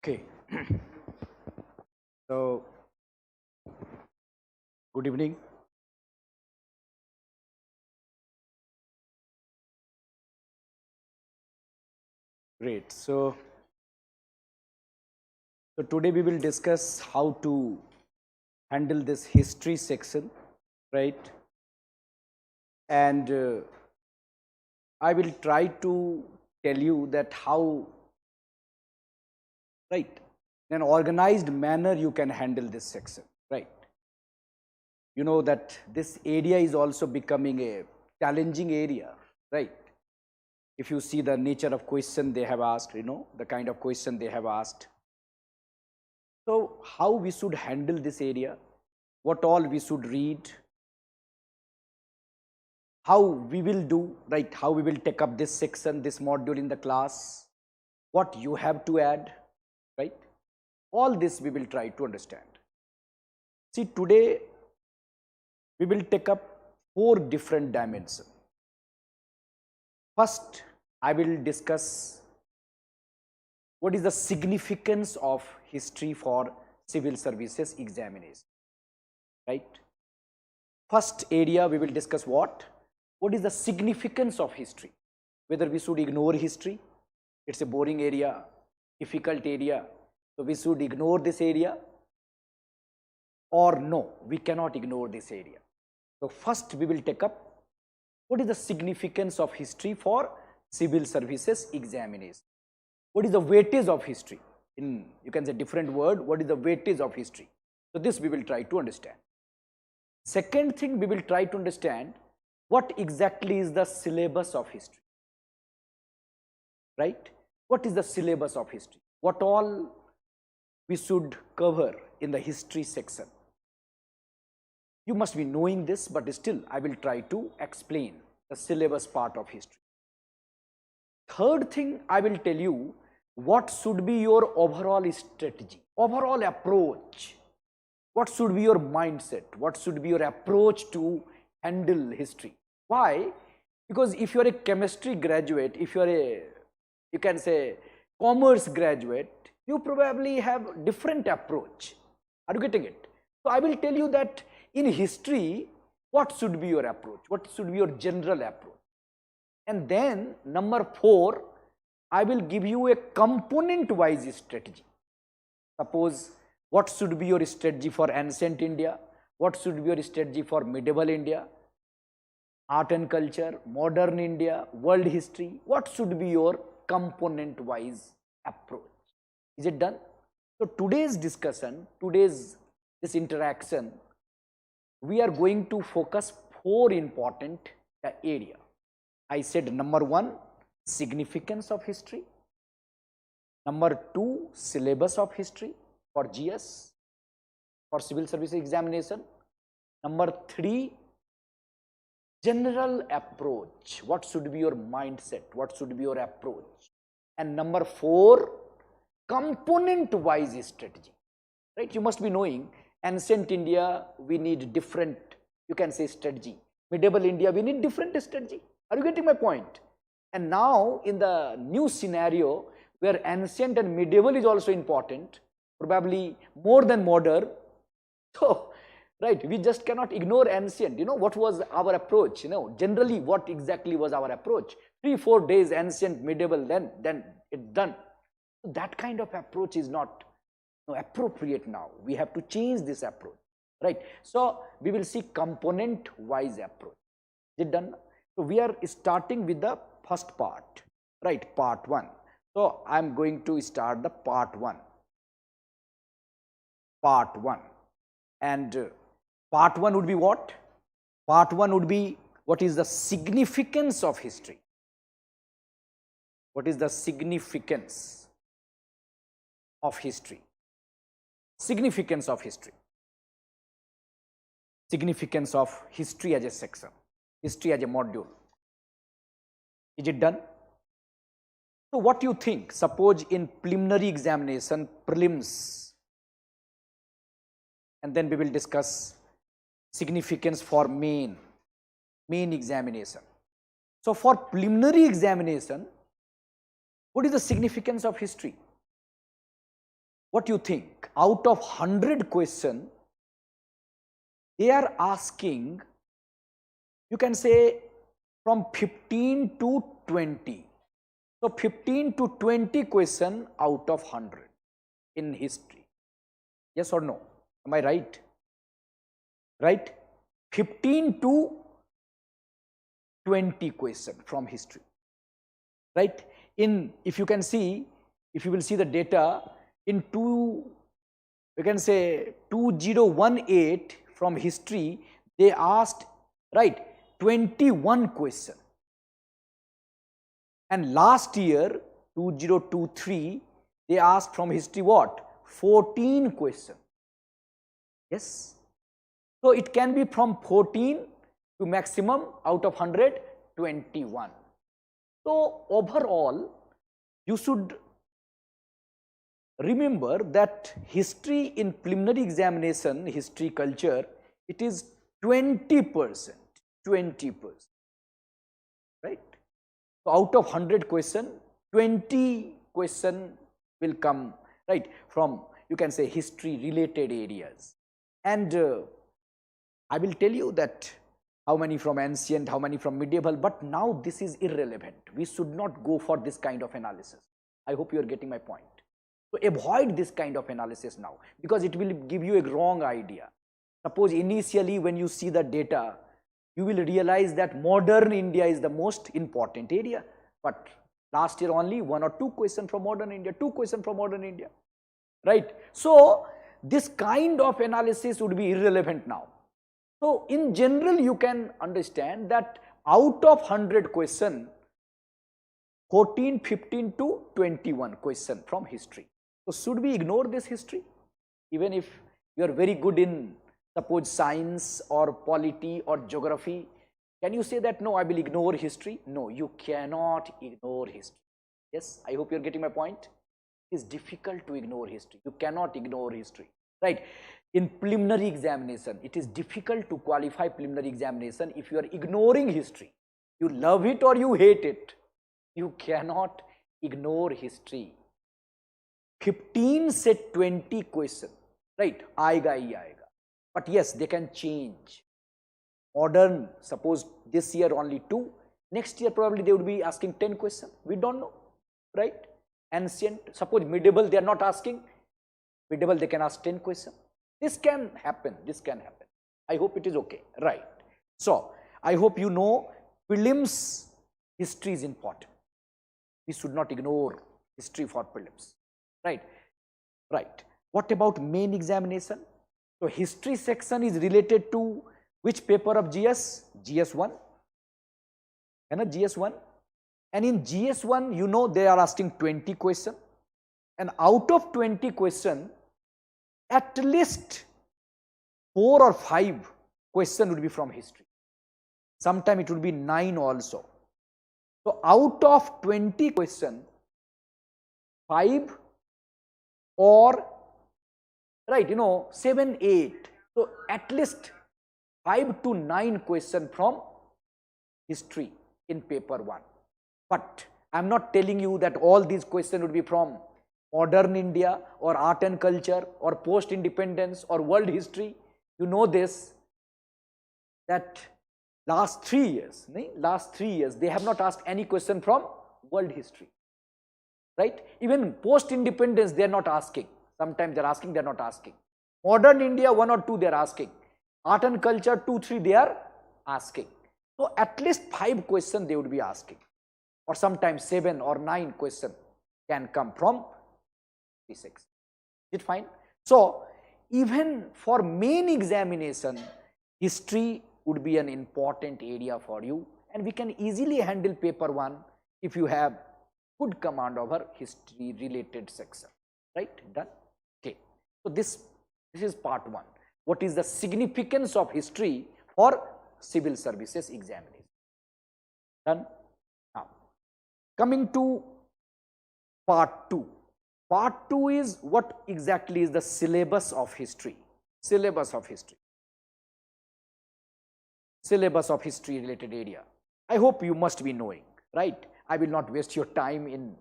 Okay. So, good evening. Great. So today we will discuss how to handle this history section, right? And I will try to tell you that how, right, in an organized manner you can handle this section, right? You know that this area is also becoming a challenging area, right? If you see the nature of question they have asked, the kind of question they have asked. So, how we should handle this area, what all we should read, how we will do, right, how we will take up this section, this module in the class, what you have to add, right, all this we will try to understand. See, today we will take up 4 different dimensions. First, I will discuss what is the significance of history for civil services examination, right. First area we will discuss what is the significance of history, whether we should ignore history, it's a boring area, difficult area, so we should ignore this area, or no, we cannot ignore this area. So first we will take up what is the significance of history for civil services examination, what is the weightage of history, in you can say different word, what is the weightage of history. So this we will try to understand. Second thing, we will try to understand what exactly is the syllabus of history, right? What is the syllabus of history? What all we should cover in the history section? You must be knowing this, but still I will try to explain the syllabus part of history. Third thing, I will tell you what should be your overall strategy, overall approach. What should be your mindset? What should be your approach to handle history? Why? Because if you are a chemistry graduate, if you are a, you can say, commerce graduate, you probably have different approach. Are you getting it? So I will tell you that in history, what should be your approach? What should be your general approach? And then number 4, I will give you a component-wise strategy. Suppose what should be your strategy for ancient India? What should be your strategy for medieval India? Art and culture, modern India, world history. What should be your component-wise approach? Is it done? So today's discussion, today's this interaction, we are going to focus 4 important area. I said number 1, significance of history. Number 2, syllabus of history for GS, for civil service examination. Number 3, general approach. What should be your mindset? What should be your approach? And number 4, component-wise strategy. Right? You must be knowing ancient India, we need different, you can say, strategy. Medieval India, we need different strategy. Are you getting my point? And now in the new scenario where ancient and medieval is also important, probably more than modern, so right, we just cannot ignore ancient. What was our approach? Generally what exactly was our approach? 3-4 days ancient, medieval, then it's done. That kind of approach is not appropriate now. We have to change this approach, right? So we will see component wise approach. Is it done? So we are starting with the first part, right? Part 1. So I am going to start the part 1. Part 1. And part 1 would be what? Part 1 would be what is the significance of history. What is the significance of history? Significance of history. Significance of history as a section. History as a module. Is it done? So what do you think? Suppose in preliminary examination, prelims, and then we will discuss significance for main examination. So for preliminary examination, what is the significance of history? what you think? Out of 100 question, they are asking, you can say from 15 to 20. So 15 to 20 question out of 100 in history. Yes or no? Am I right? Right? 15 to 20 question from history. Right? If you can see, if you will see the data in you can say 2018 from history, they asked, right, 21 question. And last year 2023, they asked from history what? 14 question. Yes. So it can be from 14 to maximum out of 100, 21. So overall, you should remember that history in preliminary examination, history culture, it is 20%, 20%, right? So out of 100 question, 20 question will come, right, from, you can say, history related areas. And I will tell you that how many from ancient, how many from medieval, but now this is irrelevant. We should not go for this kind of analysis. I hope you are getting my point. So avoid this kind of analysis now, because it will give you a wrong idea. Suppose initially when you see the data, you will realize that modern India is the most important area, but last year only 1 or 2 questions from modern India, 2 questions from modern India, right? So this kind of analysis would be irrelevant now. So in general, you can understand that out of 100 question, 14, 15 to 21 question from history. So should we ignore this history? Even if you are very good in, suppose, science or polity or geography, can you say that, no, I will ignore history? No, you cannot ignore history. Yes, I hope you are getting my point. It is difficult to ignore history. You cannot ignore history, right? In preliminary examination, it is difficult to qualify preliminary examination if you are ignoring history. You love it or you hate it. You cannot ignore history. 15 से 20 question, right? आएगा ही आएगा. But yes, they can change. Modern, suppose this year only 2, next year probably they would be asking 10 questions. We don't know, right? Ancient, suppose medieval, they are not asking. Medieval, they can ask 10 questions. This can happen. This can happen. I hope it is okay, right? So I hope you know prelims history is important. We should not ignore history for prelims, right? Right. What about main examination? So history section is related to which paper of GS? GS1. And GS1. And in GS1, you know, they are asking 20 questions. And out of 20 questions, at least 4 or 5 questions would be from history. Sometimes it would be 9 also. So out of 20 questions, 5 or, right, you know, 7, 8. So at least 5 to 9 questions from history in paper 1. But I am not telling you that all these questions would be from modern India or art and culture or post-independence or world history. You know this, that last 3 years, they have not asked any question from world history, right? Even post-independence, they are not asking. Sometimes they are asking, they are not asking. Modern India, 1 or 2 they are asking. Art and culture, 2, 3 they are asking. So at least 5 questions they would be asking, or sometimes 7 or 9 questions can come from 6. Is it fine? So even for main examination, history would be an important area for you, and we can easily handle paper 1 if you have good command over history related section, right? Done. Okay. So this is part 1. What is the significance of history for civil services examination? Done. Now coming to part 2. Part 2 is what exactly is the syllabus of history. Syllabus of history. Syllabus of history related area. I hope you must be knowing, right? I will not waste your time in,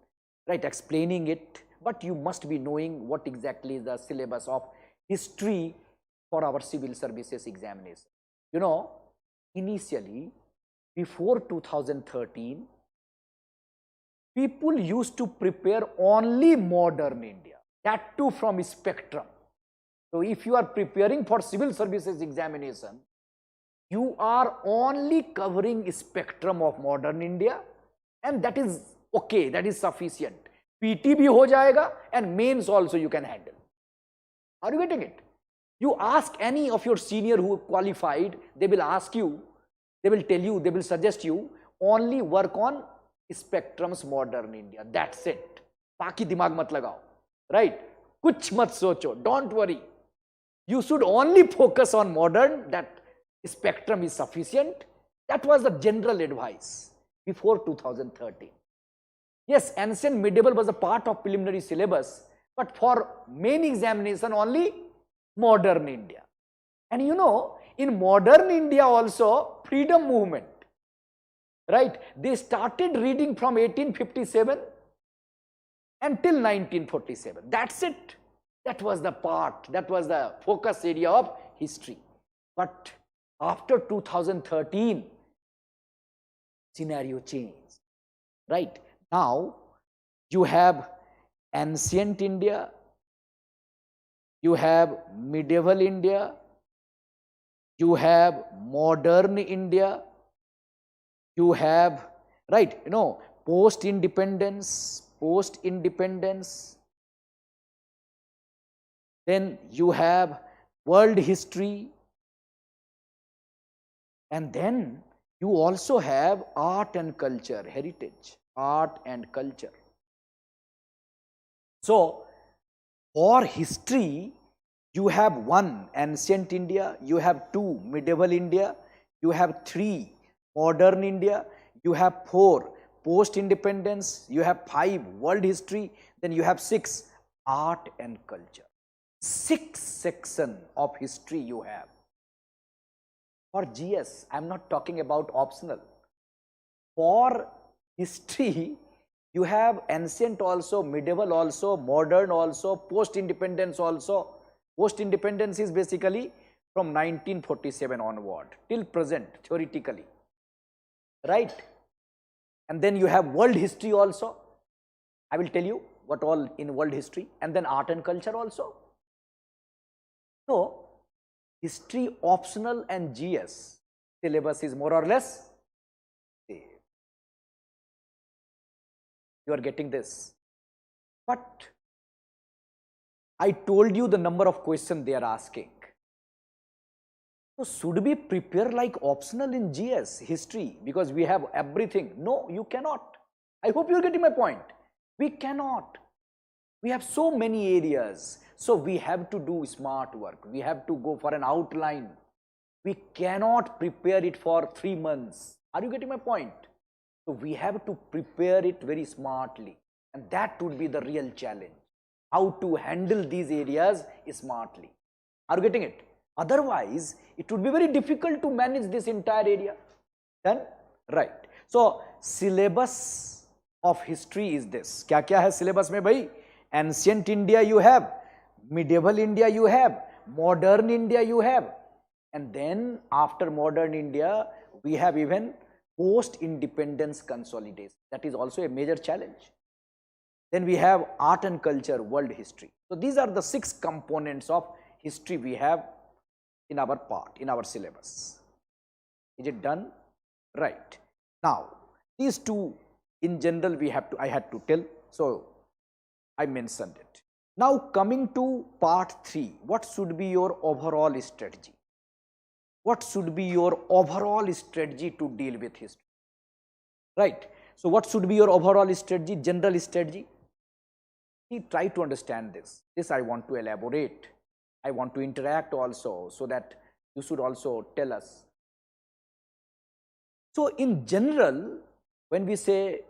right, explaining it, but you must be knowing what exactly is the syllabus of history for our civil services examination. You know, initially, before 2013, people used to prepare only modern India, that too from spectrum. So if you are preparing for civil services examination, you are only covering spectrum of modern India, and that is okay, that is sufficient. PT bhi ho jayega and mains also you can handle. Are you getting it? You ask any of your senior who qualified, they will ask you, they will tell you, they will suggest you only work on spectrums modern India. That's it. Baki dimag mat lagao, right? Kuch mat socho, don't worry. You should only focus on modern, that spectrum is sufficient. That was the general advice before 2013. Yes, ancient medieval was a part of preliminary syllabus, but for main examination only modern India. And you know, in modern India also, freedom movement, right? They started reading from 1857 until 1947. That's it. That was the part, that was the focus area of history. But after 2013, scenario changed, right? Now, you have ancient India, you have medieval India, you have modern India, you have, right, you know, post-independence, then you have world history, and then you also have art and culture, heritage, art and culture. So, for history, you have 1 ancient India, you have 2 medieval India, you have 3 modern India, you have 4 post-independence, you have 5 world history, then you have 6 art and culture. 6 sections of history you have. For GS, I am not talking about optional. For history, you have ancient also, medieval also, modern also, post-independence also. Post-independence is basically from 1947 onward till present, theoretically, right? And then you have world history also. I will tell you what all in world history, and then art and culture also. So, history optional and GS syllabus is more or less same. You are getting this. But I told you the number of questions they are asking. So, should we prepare like optional in GS history because we have everything? No, you cannot. I hope you are getting my point. We cannot. We have so many areas. So, we have to do smart work. We have to go for an outline. We cannot prepare it for 3 months. Are you getting my point? So, we have to prepare it very smartly, and that would be the real challenge. How to handle these areas smartly. Are you getting it? Otherwise, it would be very difficult to manage this entire area. Done? Right. So, syllabus of history is this. Kya kya hai syllabus mein bhai? Ancient India you have, medieval India you have, modern India you have, and then after modern India, we have even post-independence consolidation. That is also a major challenge. Then we have art and culture, world history. So, these are the 6 components of history we have in our part, in our syllabus. Is it done? Right. Now, these 2 in general I had to tell. So, I mentioned it. Now, coming to part 3, what should be your overall strategy? What should be your overall strategy to deal with history? Right. So, what should be your overall strategy, general strategy? Try to understand this. This I want to elaborate. I want to interact also, so that you should also tell us. So, in general, when we say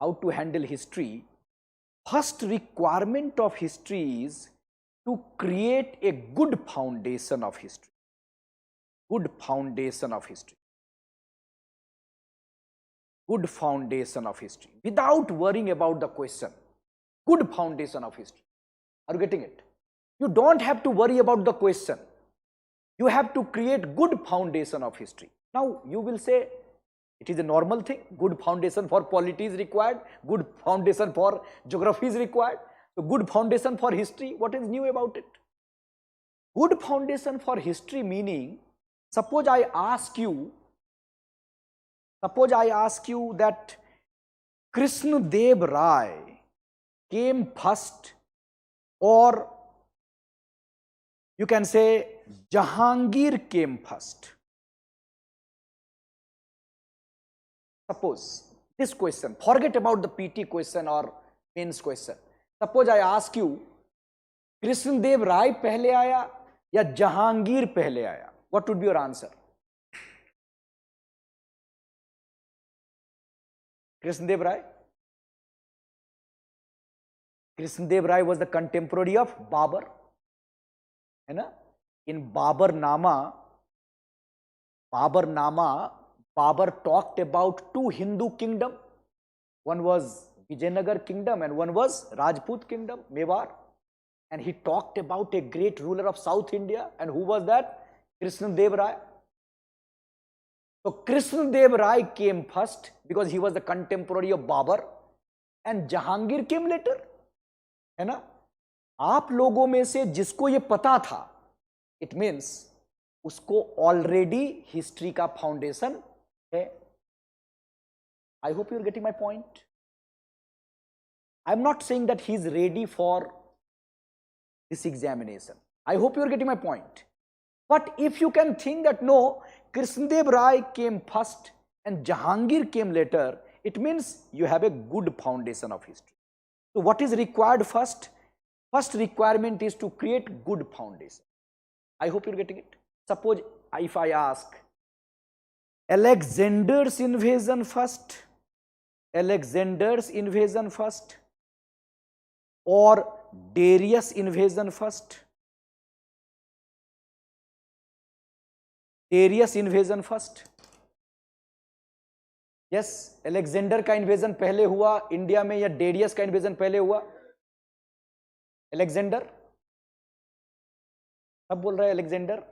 how to handle history, first requirement of history is to create a good foundation of history. Good foundation of history. Good foundation of history without worrying about the question. good foundation of history. Are you getting it? You don't have to worry about the question. You have to create good foundation of history. Now you will say, it is a normal thing. Good foundation for polity is required. Good foundation for geography is required. So good foundation for history, what is new about it? Good foundation for history meaning, suppose I ask you that Krishna Dev Rai came first, or you can say Jahangir came first. Suppose this question, forget about the PT question or mains question. Suppose I ask you, Krishna Dev Rai pehle aaya ya Jahangir pehle aaya? What would be your answer? Krishna Dev Rai? Krishna Dev Rai was the contemporary of Babur. है ना? In Babur Nama, Babur talked about two Hindu kingdom. One was Vijayanagar kingdom and one was Rajput kingdom, Mewar. And he talked about a great ruler of South India. And who was that? Krishna Dev Rai. So Krishna Dev Rai came first because he was the contemporary of Babur, and Jahangir came later. है ना? आप लोगों में से जिसको ये पता था, it means उसको already history का foundation है. I hope you're getting my point. I'm not saying that he's ready for this examination. I hope you're getting my point. But if you can think that no, Krishna Dev Rai came first and Jahangir came later, it means you have a good foundation of history. So what is required first? First requirement is to create good foundation. I hope you're getting it. Suppose if I ask, Alexander's invasion first, or Darius invasion first? Darius invasion first. Yes, Alexander का invasion पहले हुआ India में या Darius का invasion पहले हुआ? Alexander, सब बोल रहा है Alexander.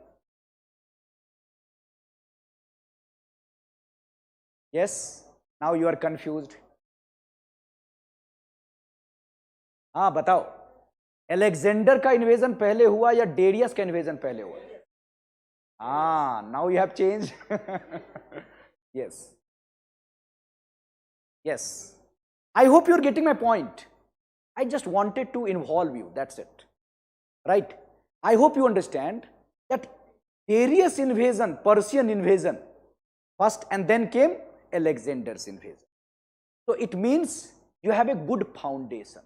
Yes, now you are confused. हाँ बताओ, अलेक्जेंडर का इन्वेजन पहले हुआ या डेरियस का इन्वेजन पहले हुआ? हाँ, now you have change. Yes. Yes, I hope you're getting my point. I just wanted to involve you, that's it. Right? I hope you understand that Darius invasion, Persian invasion first, and then came Alexander's invasion. So it means you have a good foundation.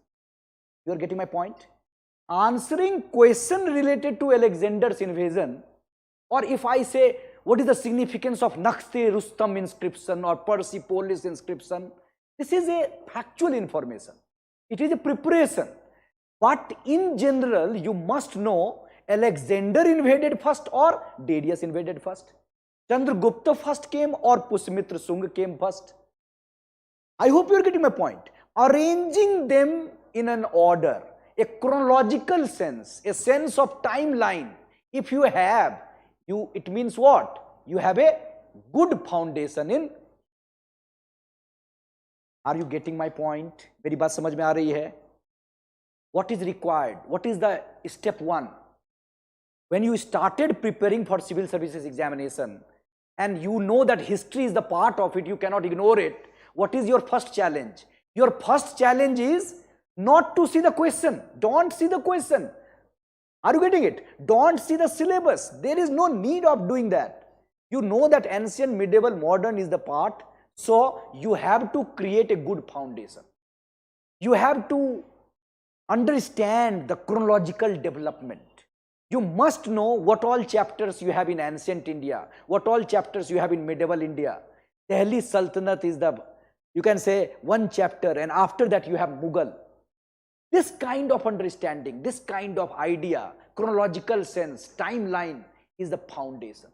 You are getting my point? Answering question related to Alexander's invasion, or if I say what is the significance of Nakhte Rustam inscription or Persepolis inscription, this is a factual information. It is a preparation. But in general, you must know Alexander invaded first or Darius invaded first. Chandragupta first came or Pushmitra Shunga came first. I hope you are getting my point. Arranging them in an order, a chronological sense, a sense of timeline. If you have, it means what? You have a good foundation in. Are you getting my point? मेरी बात समझ में आ रही है? What is required? What is the step one? When you started preparing for civil services examination and you know that history is the part of it, you cannot ignore it. What is your first challenge? Your first challenge is not to see the question. Don't see the question. Are you getting it? Don't see the syllabus. There is no need of doing that. You know that ancient, medieval, modern is the part. So you have to create a good foundation. You have to understand the chronological development. You must know what all chapters you have in ancient India, what all chapters you have in medieval India. Delhi Sultanate is the, you can say, one chapter, and after that you have Mughal. This kind of understanding, this kind of idea, chronological sense, timeline is the foundation.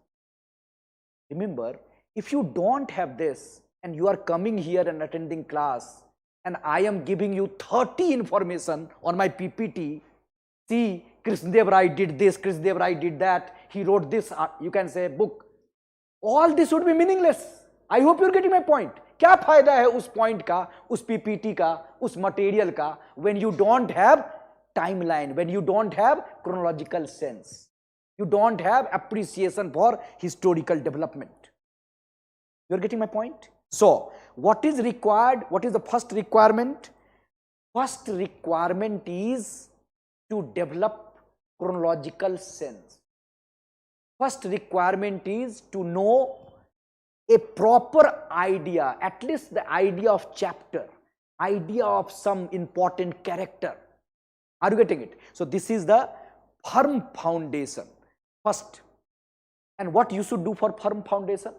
Remember, if you don't have this and you are coming here and attending class, and I am giving you 30 information on my PPT. See, Krishnadev Rai did this, Krishnadev Rai did that, he wrote this, you can say book. All this would be meaningless. I hope you're getting my point. क्या फायदा है उस point का, उस PPT का, उस material का, when you don't have timeline, when you don't have chronological sense, you don't have appreciation for historical development. You're getting my point? So, what is required? What is the first requirement? First requirement is to develop chronological sense. First requirement is to know a proper idea, at least the idea of chapter, idea of some important character. Are you getting it? So, this is the firm foundation first. And what you should do for firm foundation?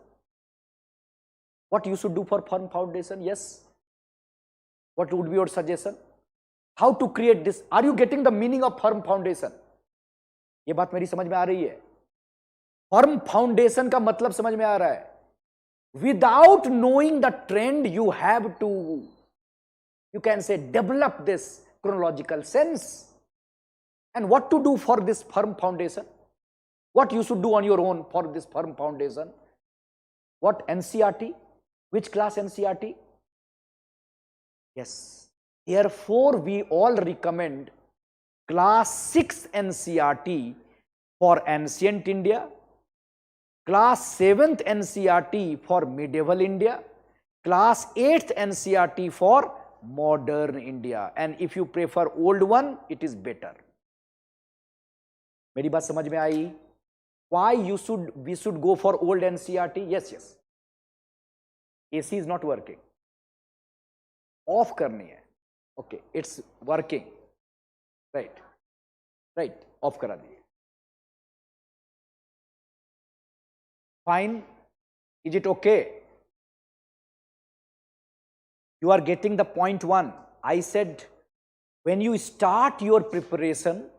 What you should do for firm foundation? Yes. What would be your suggestion? How to create this? Are you getting the meaning of firm foundation? ये बात मेरी समझ में आ रही है? Firm foundation का मतलब समझ में आ रहा है? Without knowing the trend, you have to, you can say, develop this chronological sense. And what to do for this firm foundation? What you should do on your own for this firm foundation? What? NCERT? Which class NCERT? Yes. Therefore, we all recommend class 6 NCERT for ancient India, class 7th NCERT for medieval India, class 8th NCERT for modern India. And if you prefer old one, it is better. मेरी बात समझ में आई? Why we should go for old NCERT? Yes, yes. AC is not working. Off करनी है. Okay, it's working. Right. Right. Off करा दिए. Fine. Is it okay? You are getting the point one. I said, when you start your preparation,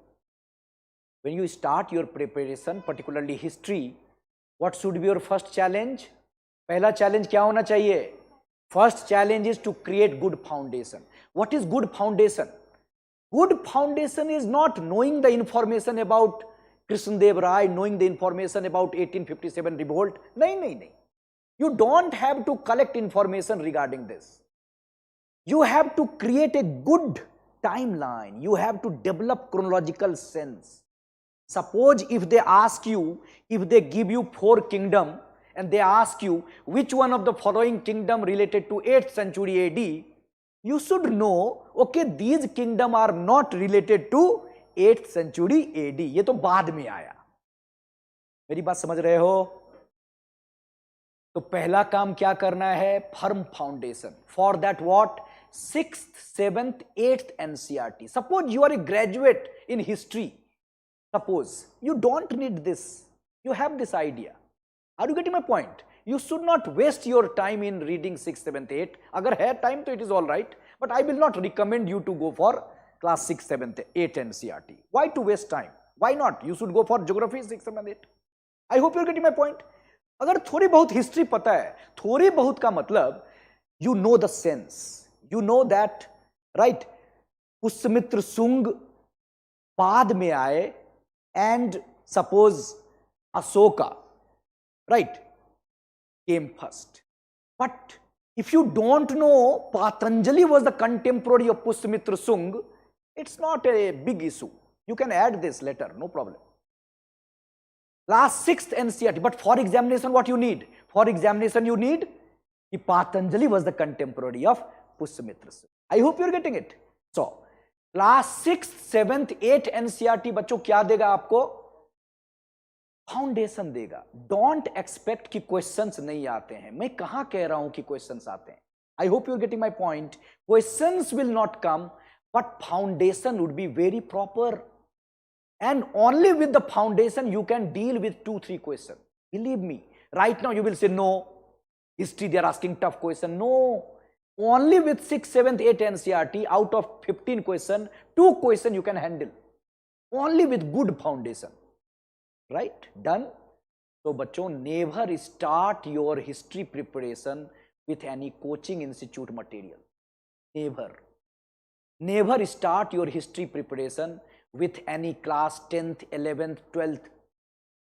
particularly history, what should be your first challenge? पहला challenge क्या होना चाहिए? First challenge is to create good foundation. What is good foundation? Good foundation is not knowing the information about Krishnadev Rai, knowing the information about 1857 revolt. No. You don't have to collect information regarding this. You have to create a good timeline. You have to develop chronological sense. Suppose if they ask you, if they give you 4 kingdoms and they ask you which one of the following kingdom related to 8th century AD, you should know, okay, these kingdom are not related to 8th century AD. ये तो बाद में आया. मेरी बात समझ रहे हो? तो पहला काम क्या करना है? Firm foundation. For that what? 6th, 7th, 8th NCERT. Suppose you are a graduate in history. Suppose you don't need this. You have this idea. Are you getting my point? You should not waste your time in reading 6th, 7th, 8th. अगर है time तो it is all right. But I will not recommend you to go for class 6th, 7th, 8th NCERT. Why to waste time? Why not? You should go for geography 6th, 7th, 8th. I hope you are getting my point. अगर थोड़ी बहुत history पता है, थोड़ी बहुत का मतलब, you know the sense. You know that, right? Pushyamitra Shunga बाद में आए and suppose Ashoka, right, came first. But if you don't know Patanjali was the contemporary of Pushyamitra Sung, it's not a big issue. You can add this later, no problem. Last 6th NCERT, but for examination what you need? For examination you need that Patanjali was the contemporary of Pushyamitra Sung. I hope you're getting it. So, class 6th, 7th, 8th NCERT बच्चों क्या देगा आपको? Foundation देगा. Don't expect कि questions नहीं आते हैं. मैं कहां कह रहा हूं कि क्वेश्चंस आते हैं? I hope you are getting my point. Questions will not come, but foundation would be very proper. And only with the foundation you can deal with 2-3 questions. Believe me. Right now you will say no. History they are asking tough question. No. Only with 6th, 7th, 8th NCERT out of 15 questions, 2 questions you can handle. Only with good foundation. Right? Done? So bachcho, never start your history preparation with any coaching institute material. Never. Never start your history preparation with any class 10th, 11th, 12th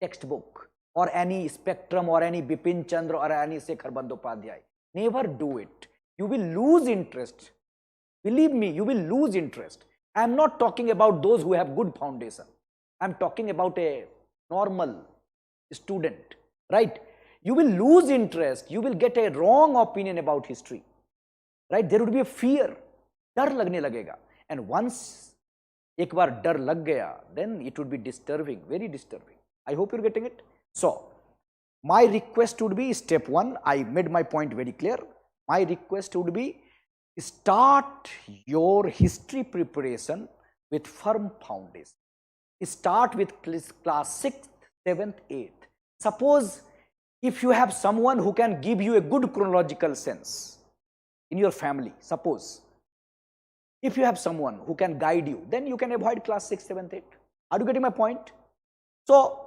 textbook or any Spectrum or any Bipin Chandra or any Shekhar Bandyopadhyay. Never do it. You will lose interest. Believe me, you will lose interest. I am not talking about those who have good foundation. I am talking about a normal student, right? You will lose interest. You will get a wrong opinion about history, right? There would be a fear. डर लगने लगेगा. And once एक बार डर लग गया, then it would be disturbing, very disturbing. I hope you're getting it. So, my request would be step 1. I made my point very clear. My request would be start your history preparation with firm foundation. Start with class 6th, 7th, 8th. Suppose if you have someone who can give you a good chronological sense in your family, suppose if you have someone who can guide you, then you can avoid class 6, 7th, 8th. Are you getting my point? So,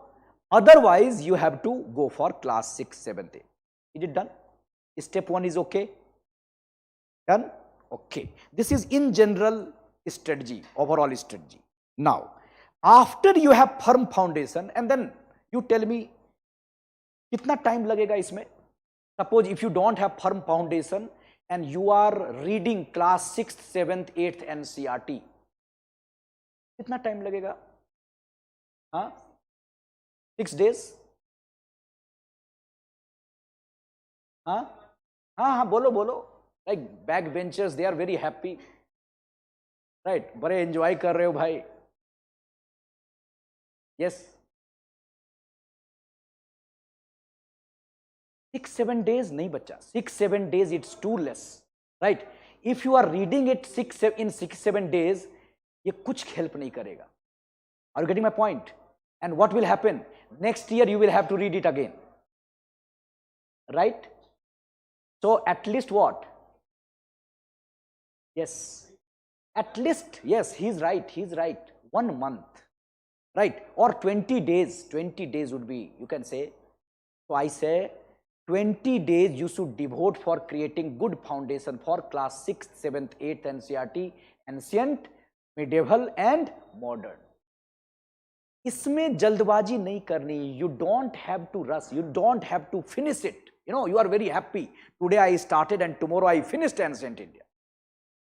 otherwise you have to go for class 6, 7th, 8th. Is it done? Step 1 is okay? Done? Okay. This is in general strategy, overall strategy. Now, after you have firm foundation and then you tell me, kitna time lagega isme? Suppose if you don't have firm foundation and you are reading class 6th, 7th, 8th NCERT, kitna time lagega? Huh? 6 days? Huh? Bolo. Like backbenchers, they are very happy. Right? Bare enjoy kar rahe ho bhai. Yes. 6-7 days nahi bacha. 6-7 days it's too less. Right? If you are reading it in 6-7 days, ye kuch help nahi karega. Are you getting my point? And what will happen? Next year you will have to read it again. Right? So at least what? Yes. At least, yes, he's right. 1 month. Right? Or 20 days. 20 days would be, you can say. So I say 20 days you should devote for creating good foundation for class 6th, 7th, 8th NCERT, ancient, medieval and modern. इसमें जल्दबाजी नहीं करनी. You don't have to rush. You don't have to finish it. You know, you are very happy. Today I started and tomorrow I finished ancient India.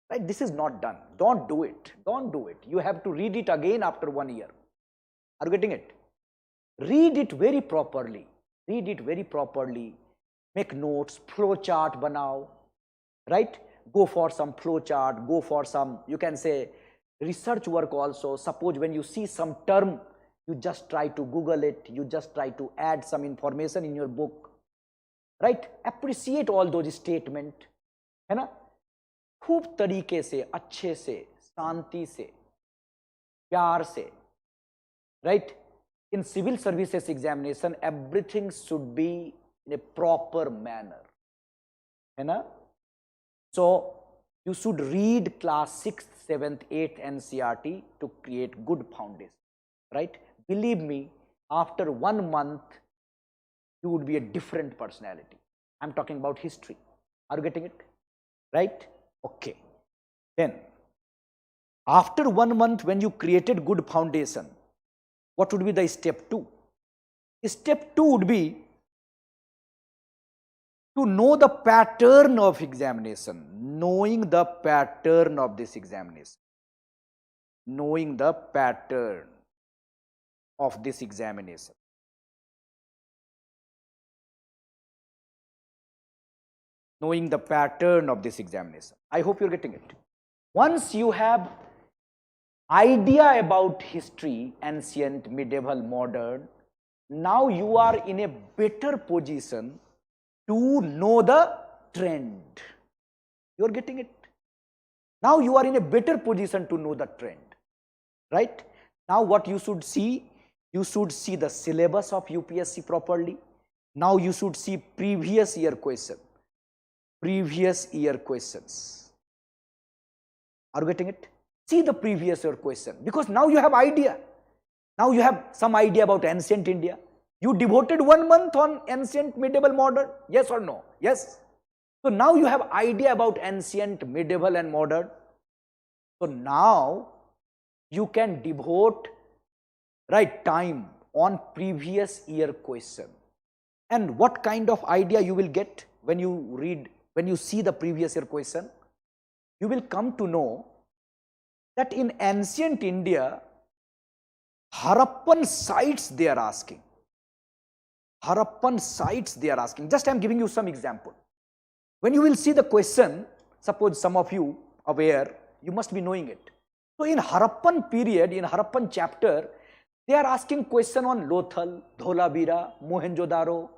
Right? This is not done. Don't do it. Don't do it. You have to read it again after 1 year. Are you getting it? Read it very properly. Read it very properly. Make notes, flow chart banao. Right? Go for some flow chart. Go for some, you can say, research work also. Suppose when you see some term, you just try to Google it. You just try to add some information in your book. Right? Appreciate all those statements. है ना? खूब तरीके से, अच्छे से, शांति से, प्यार से. Right? In civil services examination, everything should be in a proper manner. है ना? So, you should read class 6th, 7th, 8th NCERT to create good foundation. Right? Believe me, after 1 month, you would be a different personality. I'm talking about history. Are you getting it? Right? Okay. Then, after 1 month, when you created good foundation, what would be the step 2? Step 2 would be to know the pattern of examination, knowing the pattern of this examination. Knowing the pattern of this examination. Knowing the pattern of this examination. I hope you're getting it. Once you have idea about history, ancient, medieval, modern, now you are in a better position to know the trend. You're getting it? Now you are in a better position to know the trend. Right? Now what you should see? You should see the syllabus of UPSC properly. Now you should see previous year question. Previous year questions. Are you getting it? See the previous year question, because now you have idea. Now you have some idea about ancient India. You devoted 1 month on ancient, medieval, modern. Yes or no? Yes. So now you have idea about ancient, medieval and modern. So now you can devote time on previous year question. And what kind of idea you will get when you see the previous year question? You will come to know that in ancient India, Harappan sites they are asking. Harappan sites they are asking. Just I am giving you some example. When you will see the question, suppose some of you aware, you must be knowing it. So in Harappan period, in Harappan chapter, they are asking question on Lothal, Dholavira, Mohenjo-daro.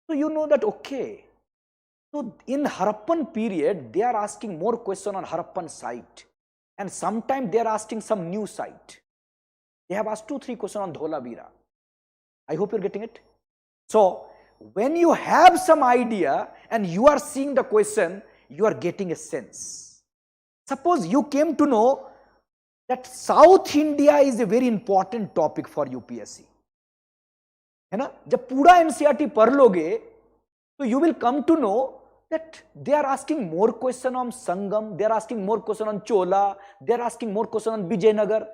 So you know that, okay. So in Harappan period, they are asking more question on Harappan site. And sometimes they are asking some new site. They have asked 2-3 questions on Dholavira. I hope you're getting it. So when you have some idea and you are seeing the question, you are getting a sense. Suppose you came to know that South India is a very important topic for UPSC. है ना? जब पूरा NCERT पढ़ लोगे, so you will come to know that they are asking more question on Sangam, they are asking more question on Chola, they are asking more question on Vijayanagar.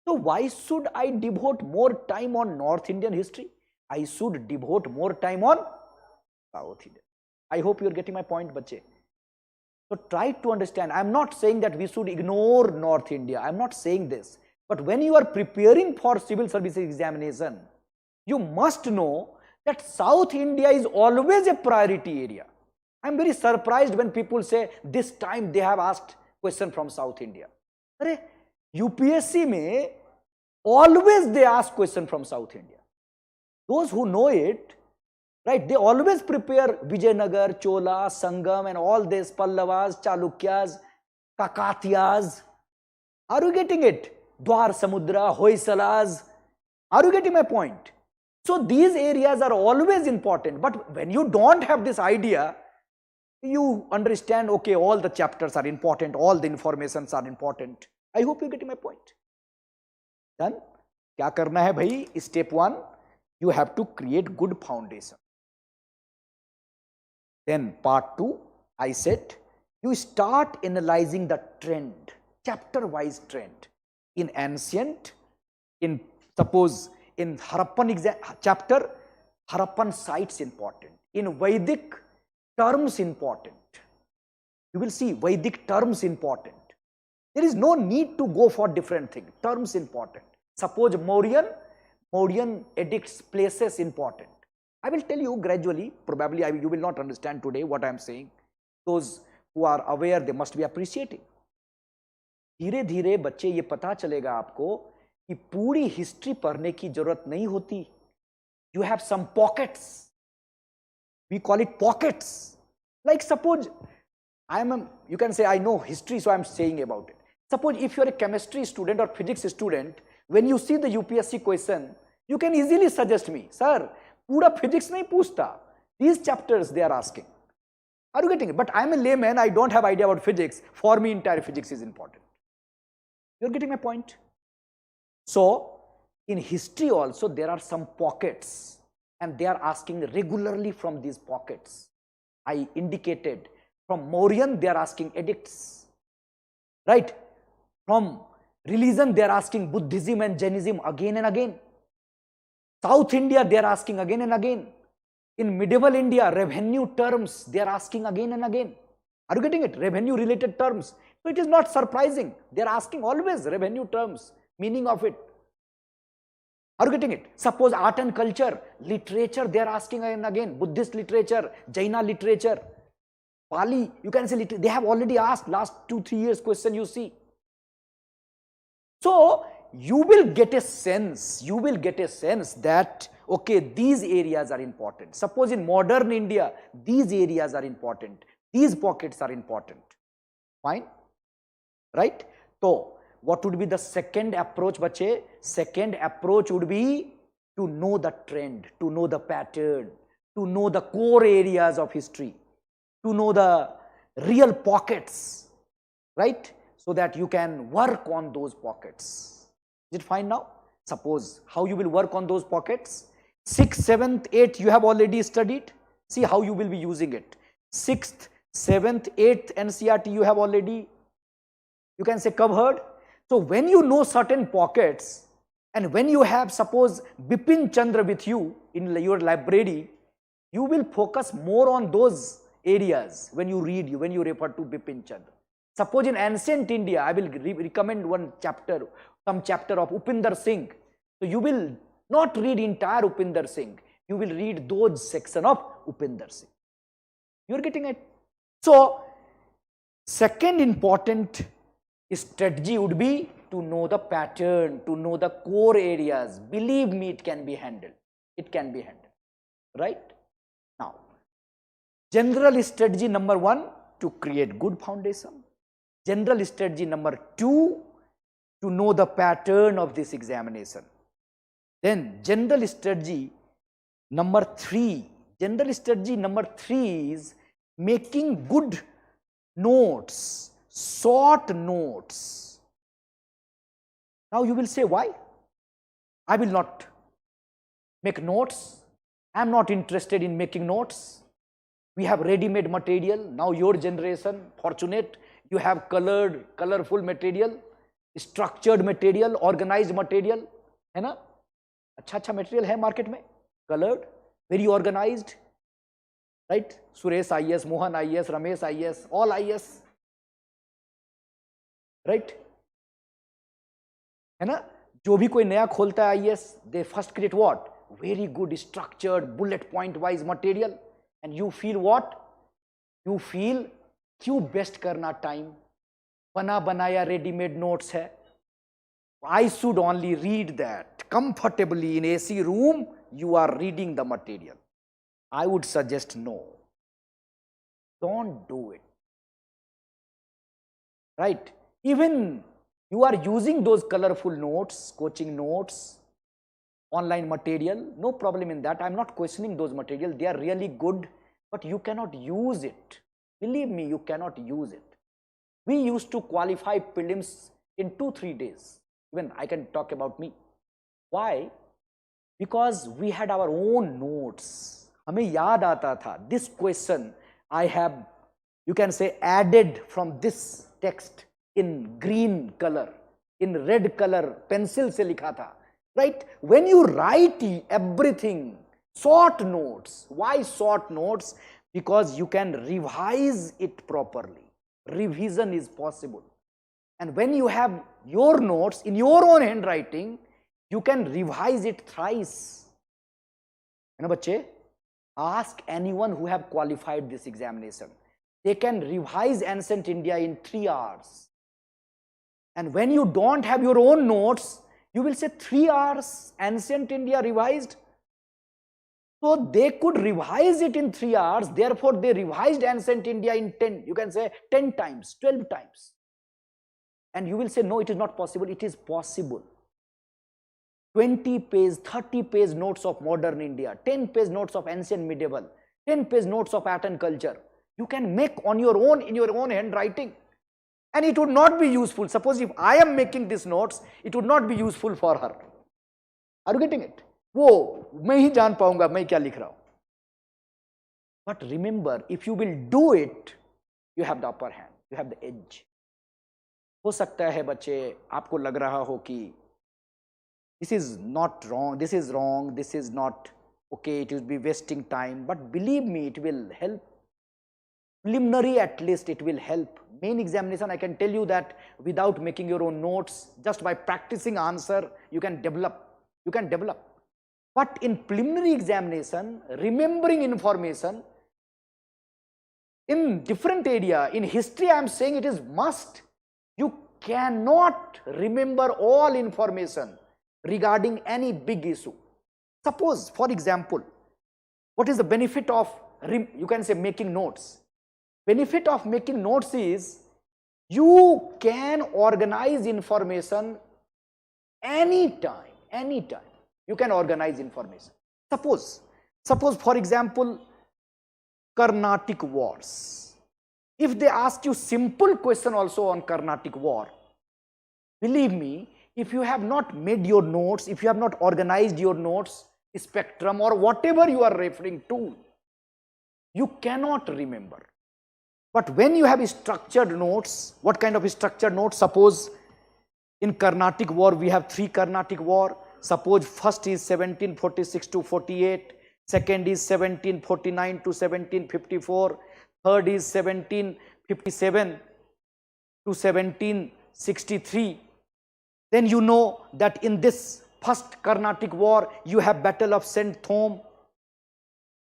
So why should I devote more time on North Indian history? I should devote more time on South India. I hope you are getting my point, bache. So try to understand. I am not saying that we should ignore North India. I am not saying this. But when you are preparing for civil services examination, you must know that South India is always a priority area. I am very surprised when people say this time they have asked question from South India. Arre, UPSC mein always they ask question from South India. Those who know it, right, they always prepare Vijayanagar, Chola, Sangam and all this, Pallavas, Chalukyas, Kakatiyas. Are you getting it? Dwar Samudra, Hoysalas. Are you getting my point? So these areas are always important. But when you don't have this idea, you understand, okay, all the chapters are important, all the informations are important. I hope you're getting my point. Done? Kya karna hai bhai? Step 1, you have to create good foundation. Then part 2, I said, you start analyzing the trend, chapter-wise trend. In ancient, in suppose in Harappan chapter, Harappan sites important. In Vedic, terms important. You will see Vedic terms important. There is no need to go for different things. Terms important. Suppose Mauryan edicts, places important. I will tell you gradually, probably you will not understand today what I am saying. Those who are aware, they must be appreciating. धीरे धीरे बच्चे ये पता चलेगा आपको कि पूरी history पढ़ने की जरूरत नहीं होती. You have some pockets. We call it pockets. Like suppose you can say I know history, so I am saying about it. Suppose if you are a chemistry student or physics student, when you see the UPSC question, you can easily suggest me, sir, पूरा physics नहीं पूछता. These chapters they are asking. Are you getting it? But I am a layman, I don't have idea about physics. For me, entire physics is important. You are getting my point? So, in history also, there are some pockets and they are asking regularly from these pockets. I indicated from Mauryan, they are asking edicts. Right? From religion, they are asking Buddhism and Jainism again and again. South India, they are asking again and again. In medieval India, revenue terms, they are asking again and again. Are you getting it? Revenue related terms. So it is not surprising. They are asking always revenue terms, meaning of it. Are you getting it? Suppose art and culture, literature, they are asking again and again. Buddhist literature, Jaina literature, Pali, you can say they have already asked last 2-3 years question you see. So you will get a sense that, okay, these areas are important. Suppose in modern India, these areas are important. These pockets are important. Fine? Right? So, what would be the second approach, bache? Second approach would be to know the trend, to know the pattern, to know the core areas of history, to know the real pockets, right? So that you can work on those pockets. Is it fine now? Suppose how you will work on those pockets. 6th, 7th, 8th you have already studied. See how you will be using it. 6th, 7th, 8th NCERT you have already, you can say, covered. So when you know certain pockets, and when you have, suppose, Bipin Chandra with you in your library, you will focus more on those areas when you read, when you refer to Bipin Chandra. Suppose in ancient India, I will recommend one chapter, some chapter of Upinder Singh. So you will not read entire Upinder Singh. You will read those section of Upinder Singh. You are getting it? So, second important strategy would be to know the pattern, to know the core areas. Believe me, it can be handled. It can be handled. Right? Now, general strategy number 1, to create good foundation. General strategy number 2, to know the pattern of this examination. Then general strategy number 3. General strategy number 3 is making good notes, short notes. Now you will say, why? I will not make notes. I am not interested in making notes. We have ready-made material. Now your generation, fortunate, you have colorful material, structured material, organized material, है ना? अच्छा material है market में, colored, very organized, right? Suresh IS, Mohan IS, Ramesh IS, all IS, right? है ना? जो भी कोई नया खोलता है IS, they first create what? Very good structured bullet point wise material, and you feel what? You feel क्यों best करना टाइम, बना बनाया रेडीमेड नोट्स है. I should only read that comfortably in AC room. You are reading the material. I would suggest no. Don't do it. Right? Even you are using those colorful notes, coaching notes, online material, no problem in that. I am not questioning those material. They are really good, but you cannot use it. Believe me, you cannot use it. We used to qualify prelims in 2-3 days. Even I can talk about me. Why? Because we had our own notes. हमें याद आता था, this question I have, you can say, added from this text in green color, in red color, pencil से लिखा था. Right? When you write everything, short notes. Why short notes? Because you can revise it properly. Revision is possible. And when you have your notes in your own handwriting, you can revise it thrice. You know, बच्चे, ask anyone who have qualified this examination. They can revise ancient India in 3 hours. And when you don't have your own notes, you will say 3 hours ancient India revised. So they could revise it in 3 hours. Therefore, they revised ancient India in 10, you can say 10 times, 12 times. And you will say, no, it is not possible. It is possible. 20-page, 30-page notes of modern India, 10-page notes of ancient medieval, 10-page notes of art and culture. You can make on your own, in your own handwriting. And it would not be useful. Suppose if I am making these notes, it would not be useful for her. Are you getting it? वो मैं ही जान पाऊंगा मैं क्या लिख रहा हूं. But remember, if you will do it, you have the upper hand, you have the edge. हो सकता है बच्चे आपको लग रहा हो कि this is not wrong, this is wrong, this is not okay, it will be wasting time. But believe me, it will help. Preliminary, at least it will help. Main examination, I can tell you that without making your own notes, just by practicing answer, you can develop. You can develop. But in preliminary examination, remembering information in different area, in history I am saying it is must. You cannot remember all information regarding any big issue. Suppose, for example, what is the benefit of, you can say, making notes? Benefit of making notes is you can organize information anytime, anytime. You can organize information. Suppose for example, Carnatic wars. If they ask you simple question also on Carnatic war, believe me, if you have not made your notes, if you have not organized your notes, spectrum or whatever you are referring to, you cannot remember. But when you have structured notes, what kind of structured notes? Suppose in Carnatic War, we have 3 Carnatic War. Suppose first is 1746 to 48, second is 1749 to 1754, third is 1757 to 1763. Then you know that in this first Carnatic War, you have Battle of St. Thome.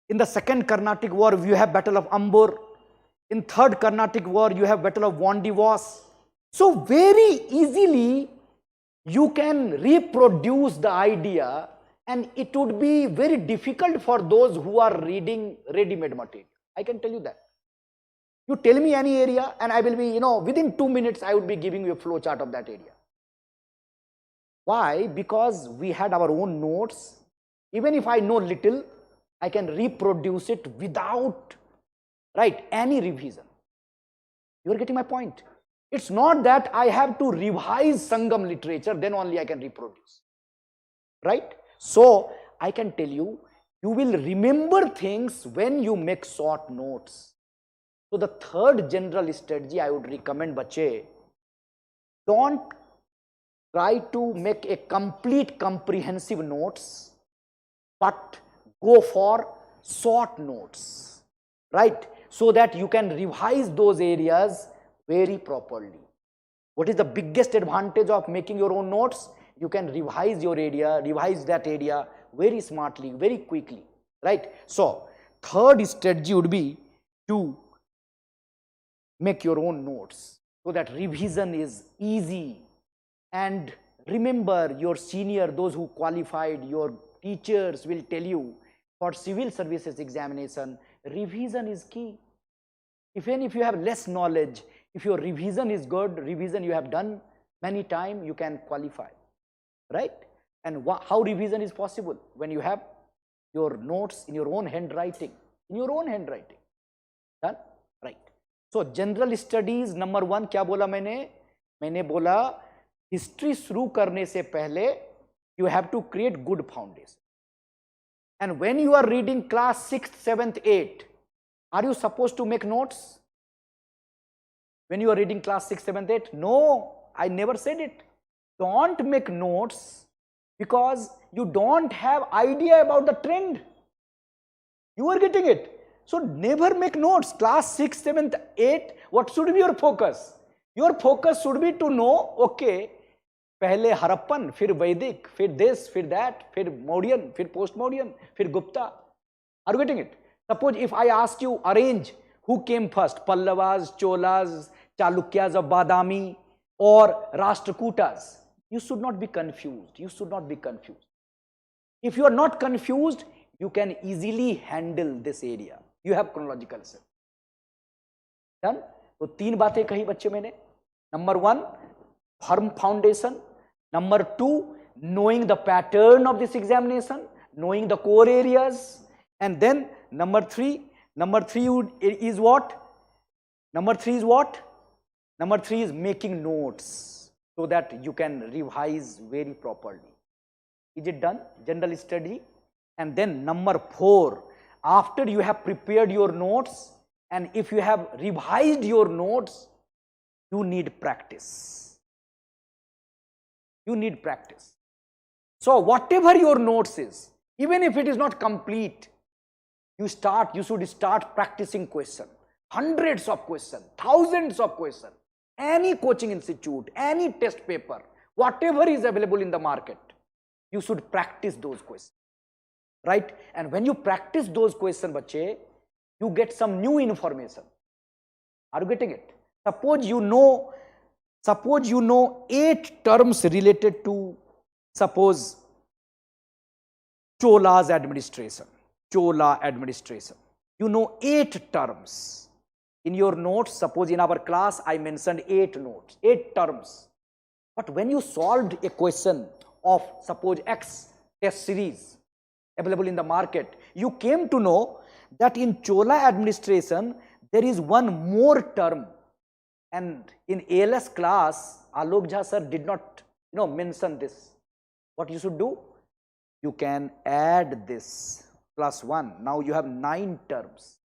In the second Carnatic War, you have Battle of Ambur. In third Carnatic War, you have Battle of Vandivas. So very easily, you can reproduce the idea, and it would be very difficult for those who are reading ready-made material. I can tell you that. You tell me any area and I will be, within 2 minutes, I would be giving you a flow chart of that area. Why? Because we had our own notes. Even if I know little, I can reproduce it without, any revision. You are getting my point? It's not that I have to revise Sangam literature, then only I can reproduce. Right? So, I can tell you, you will remember things when you make short notes. So, the third general strategy I would recommend, bache, don't try to make a complete comprehensive notes, but go for short notes, right? So that you can revise those areas very properly. What is the biggest advantage of making your own notes? You can revise your area, revise that area very smartly, very quickly, right? So, third strategy would be to make your own notes so that revision is easy. And remember, your senior, those who qualified, your teachers will tell you, for civil services examination, revision is key. Even if you have less knowledge, if your revision is good, revision you have done many times, you can qualify, right? And how revision is possible? When you have your notes in your own handwriting, done, right? So, general studies, number 1, क्या बोला मैंने बोला, history शुरू करने से पहले, you have to create good foundation. And when you are reading class 6th, 7th, 8th, are you supposed to make notes? When you are reading class 6th, 7th, 8th? No, I never said it. Don't make notes because you don't have idea about the trend. You are getting it. So never make notes. Class 6th, 7th, 8th, what should be your focus? Your focus should be to know, okay, पहले हरप्पन, फिर वैदिक, फिर this, फिर that, फिर Mauryan, फिर post-Mauryan, फिर Gupta. Are you getting it? Suppose if I ask you, arrange who came first, Pallavas, Cholas, Chalukyas of Badami, or Rashtrakutas. You should not be confused. You should not be confused. If you are not confused, you can easily handle this area. You have chronological sense. Done? तो 3 बातें कही बच्चे मैंने. Number 1, firm foundation. Number 2, knowing the pattern of this examination, knowing the core areas. And then number 3 is what? Number 3 is what? Number 3 is making notes so that you can revise very properly. Is it done? General study. And then number 4, after you have prepared your notes and if you have revised your notes, you need practice. You need practice. So whatever your notes is, even if it is not complete, you should start practicing question. Hundreds of questions, thousands of questions. Any coaching institute, any test paper, whatever is available in the market, you should practice those questions. Right? And when you practice those questions, bache, you get some new information. Are you getting it? Suppose you know 8 terms related to, suppose, Chola's administration, Chola administration. You know 8 terms. In your notes, suppose in our class, I mentioned 8 notes, 8 terms. But when you solved a question of, suppose, X test series available in the market, you came to know that in Chola administration, there is one more term. And in ALS class, Alok Jha sir did not, mention this. What you should do? You can add this plus 1. Now you have 9 terms.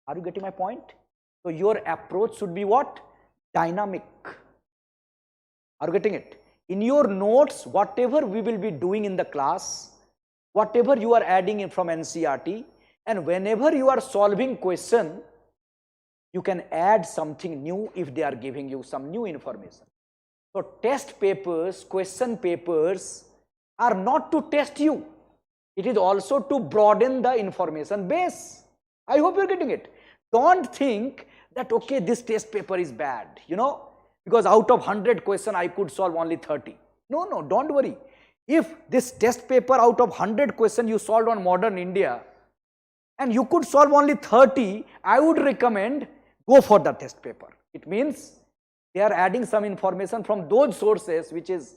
Are you getting my point? So your approach should be what? Dynamic. Are you getting it? In your notes, whatever we will be doing in the class, whatever you are adding in from NCERT, and whenever you are solving question, you can add something new if they are giving you some new information. So test papers, question papers are not to test you. It is also to broaden the information base. I hope you are getting it. Don't think that, okay, this test paper is bad, you know, because out of 100 questions I could solve only 30. No, no, don't worry. If this test paper out of 100 questions you solved on modern India and you could solve only 30, I would recommend go for the test paper. It means they are adding some information from those sources which is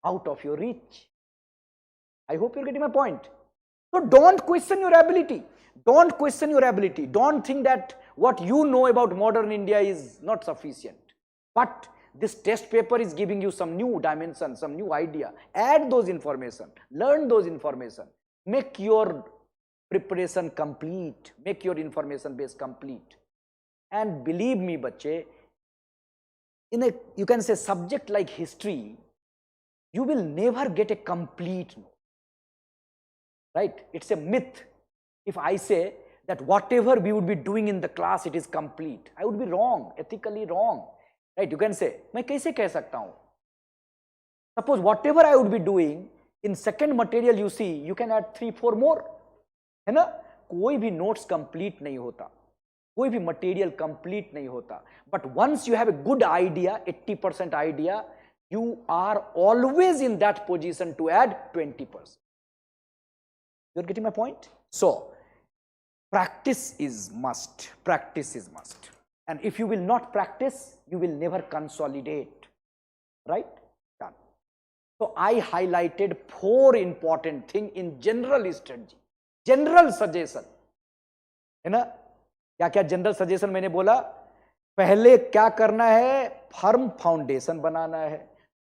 out of your reach. I hope you're getting my point. So don't question your ability. Don't question your ability. Don't think that what you know about modern India is not sufficient. But this test paper is giving you some new dimension, some new idea. Add those information. Learn those information. Make your preparation complete. Make your information base complete. And believe me, bache, in a, you can say, subject like history, you will never get a complete note. Right? It's a myth. If I say that whatever we would be doing in the class, it is complete, I would be wrong, ethically wrong. Right? You can say, मैं कैसे कह सकता हूँ? Suppose whatever I would be doing, in second material you see, you can add 3-4 more. है ना? कोई भी notes complete नहीं होता. कोई भी material complete नहीं होता. But once you have a good idea, 80% idea, you are always in that position to add 20%. You're getting my point? So, practice is must. Practice is must. And if you will not practice, you will never consolidate. Right? Done. So, I highlighted 4 important things in general strategy. General suggestion. है ना? क्या क्या general suggestion मैंने बोला? पहले क्या करना है? फर्म फाउंडेशन बनाना है.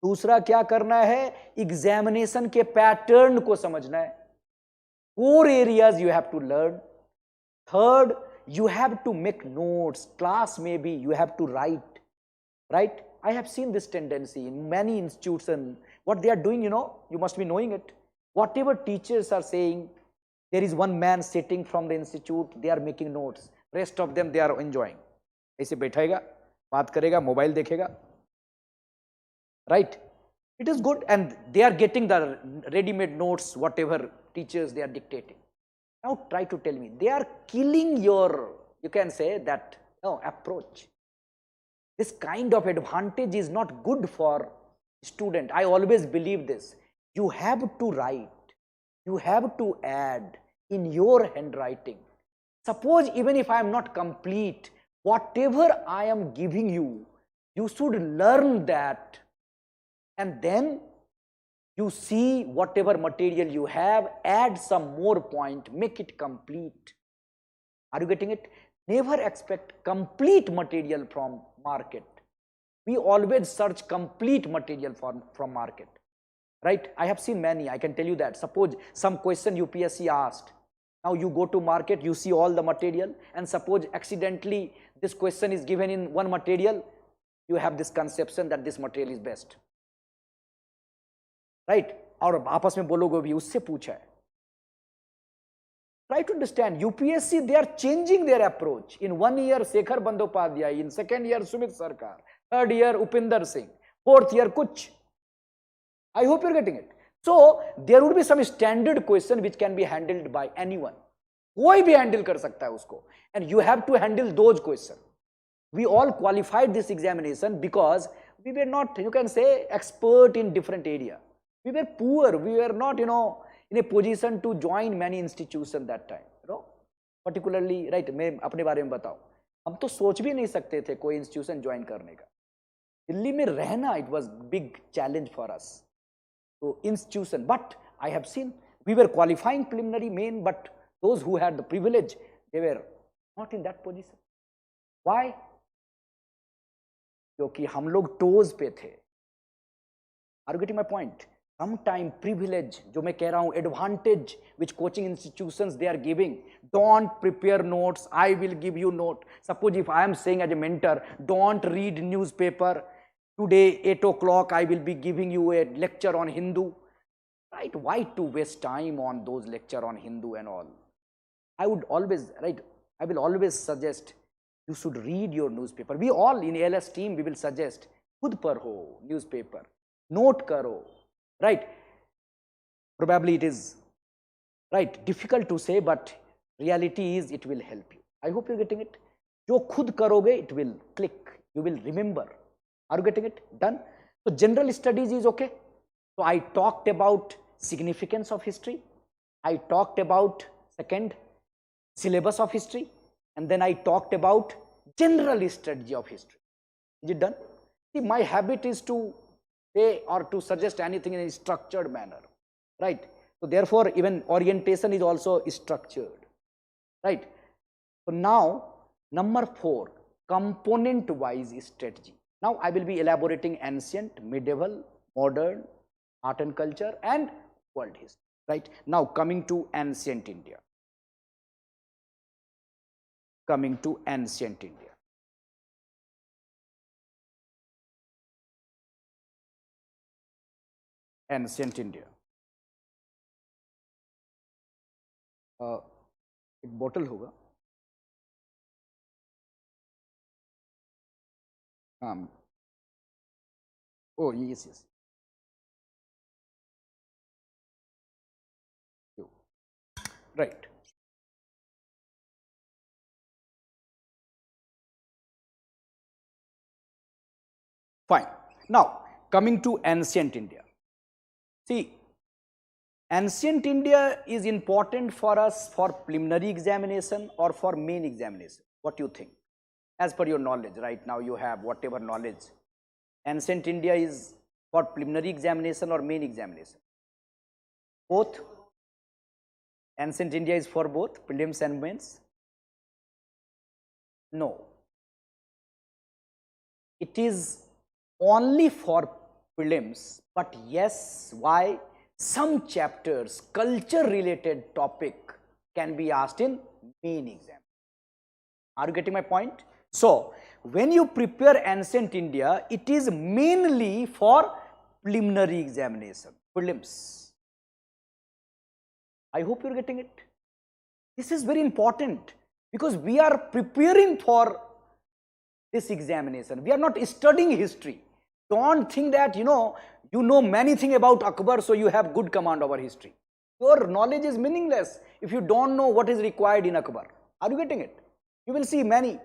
दूसरा क्या करना है? एग्जामिनेशन के पैटर्न को समझना है. 4 areas you have to learn. Third, you have to make notes. Class maybe you have to write. Right? I have seen this tendency in many institutions. What they are doing, you know, you must be knowing it. Whatever teachers are saying, there is one man sitting from the institute, they are making notes. Rest of them, they are enjoying. ऐसे बैठेगा, बात करेगा, mobile देखेगा. Right? It is good, and they are getting the ready-made notes, whatever teachers they are dictating. Now try to tell me, they are killing your, you can say that, no, approach. This kind of advantage is not good for student. I always believe this. You have to write, you have to add in your handwriting. Suppose even if I am not complete, whatever I am giving you, you should learn that, and then you see whatever material you have, add some more point, make it complete. Are you getting it? Never expect complete material from market. We always search complete material from market. Right? I have seen many, I can tell you that. Suppose some question UPSC asked. Now you go to market, you see all the material, and suppose accidentally this question is given in one material, you have this conception that this material is best. Right? और आपस में बोलोगे भी उससे पूछा है. Try to understand, UPSC, they are changing their approach. In 1 year, Shekhar Bandyopadhyay. In 2nd year, Sumit Sarkar. 3rd year, Upinder Singh. 4th year, Kuch. I hope you're getting it. So, there would be some standard question which can be handled by anyone. कोई भी handle कर सकता है उसको. And you have to handle those questions. We all qualified this examination because we were not, you can say, expert in different area. We were poor. We were not, you know, in a position to join many institutions that time. You know, particularly, right? मैं अपने बारे में बताऊं. हम तो सोच भी नहीं सकते थे कोई institution join करने का. दिल्ली में रहना, it was big challenge for us. So institution, but I have seen we were qualifying preliminary main, but those who had the privilege, they were not in that position. Why? क्योंकि हम लोग toes पे थे. Are you getting my point? sometime privilege, जो मैं कह रहा हूँ, advantage which coaching institutions they are giving. Don't prepare notes, I will give you note. Suppose if I am saying as a mentor, don't read newspaper, today 8 o'clock I will be giving you a lecture on Hindu, right? Why to waste time on those lecture on Hindu and all? I would always, right, I will always suggest you should read your newspaper. We all in ALS team, we will suggest, khud padho newspaper, note karo, right? Probably it is, right, difficult to say, but reality is it will help you. I hope you're getting it. Jo khud karoge, it will click, you will remember. Are you getting it? Done? So general studies is okay. So I talked about significance of history. I talked about second syllabus of history, and then I talked about general strategy of history. Is it done? See, my habit is to say or to suggest anything in a structured manner, right? So therefore, even orientation is also structured, right? So now, number 4, component-wise strategy. Now I will be elaborating ancient, medieval, modern, art and culture, and world history, right? Now coming to ancient India. Coming to ancient India. Ancient India. एक bottle होगा, हाँ, oh yes, yes, right. Fine. Now coming to ancient India. See, ancient India is important for us for preliminary examination or for main examination. What do you think? As per your knowledge, right now you have whatever knowledge. Ancient India is for preliminary examination or main examination? Both? Ancient India is for both prelims and mains? No. It is only for prelims, but yes, why? Some chapters, culture related topic can be asked in main exam. Are you getting my point? So, when you prepare ancient India, it is mainly for preliminary examination, prelims. I hope you are getting it. This is very important because we are preparing for this examination. We are not studying history. Don't think that you know many things about Akbar, so you have good command over history. Your knowledge is meaningless if you don't know what is required in Akbar. Are you getting it? You will see many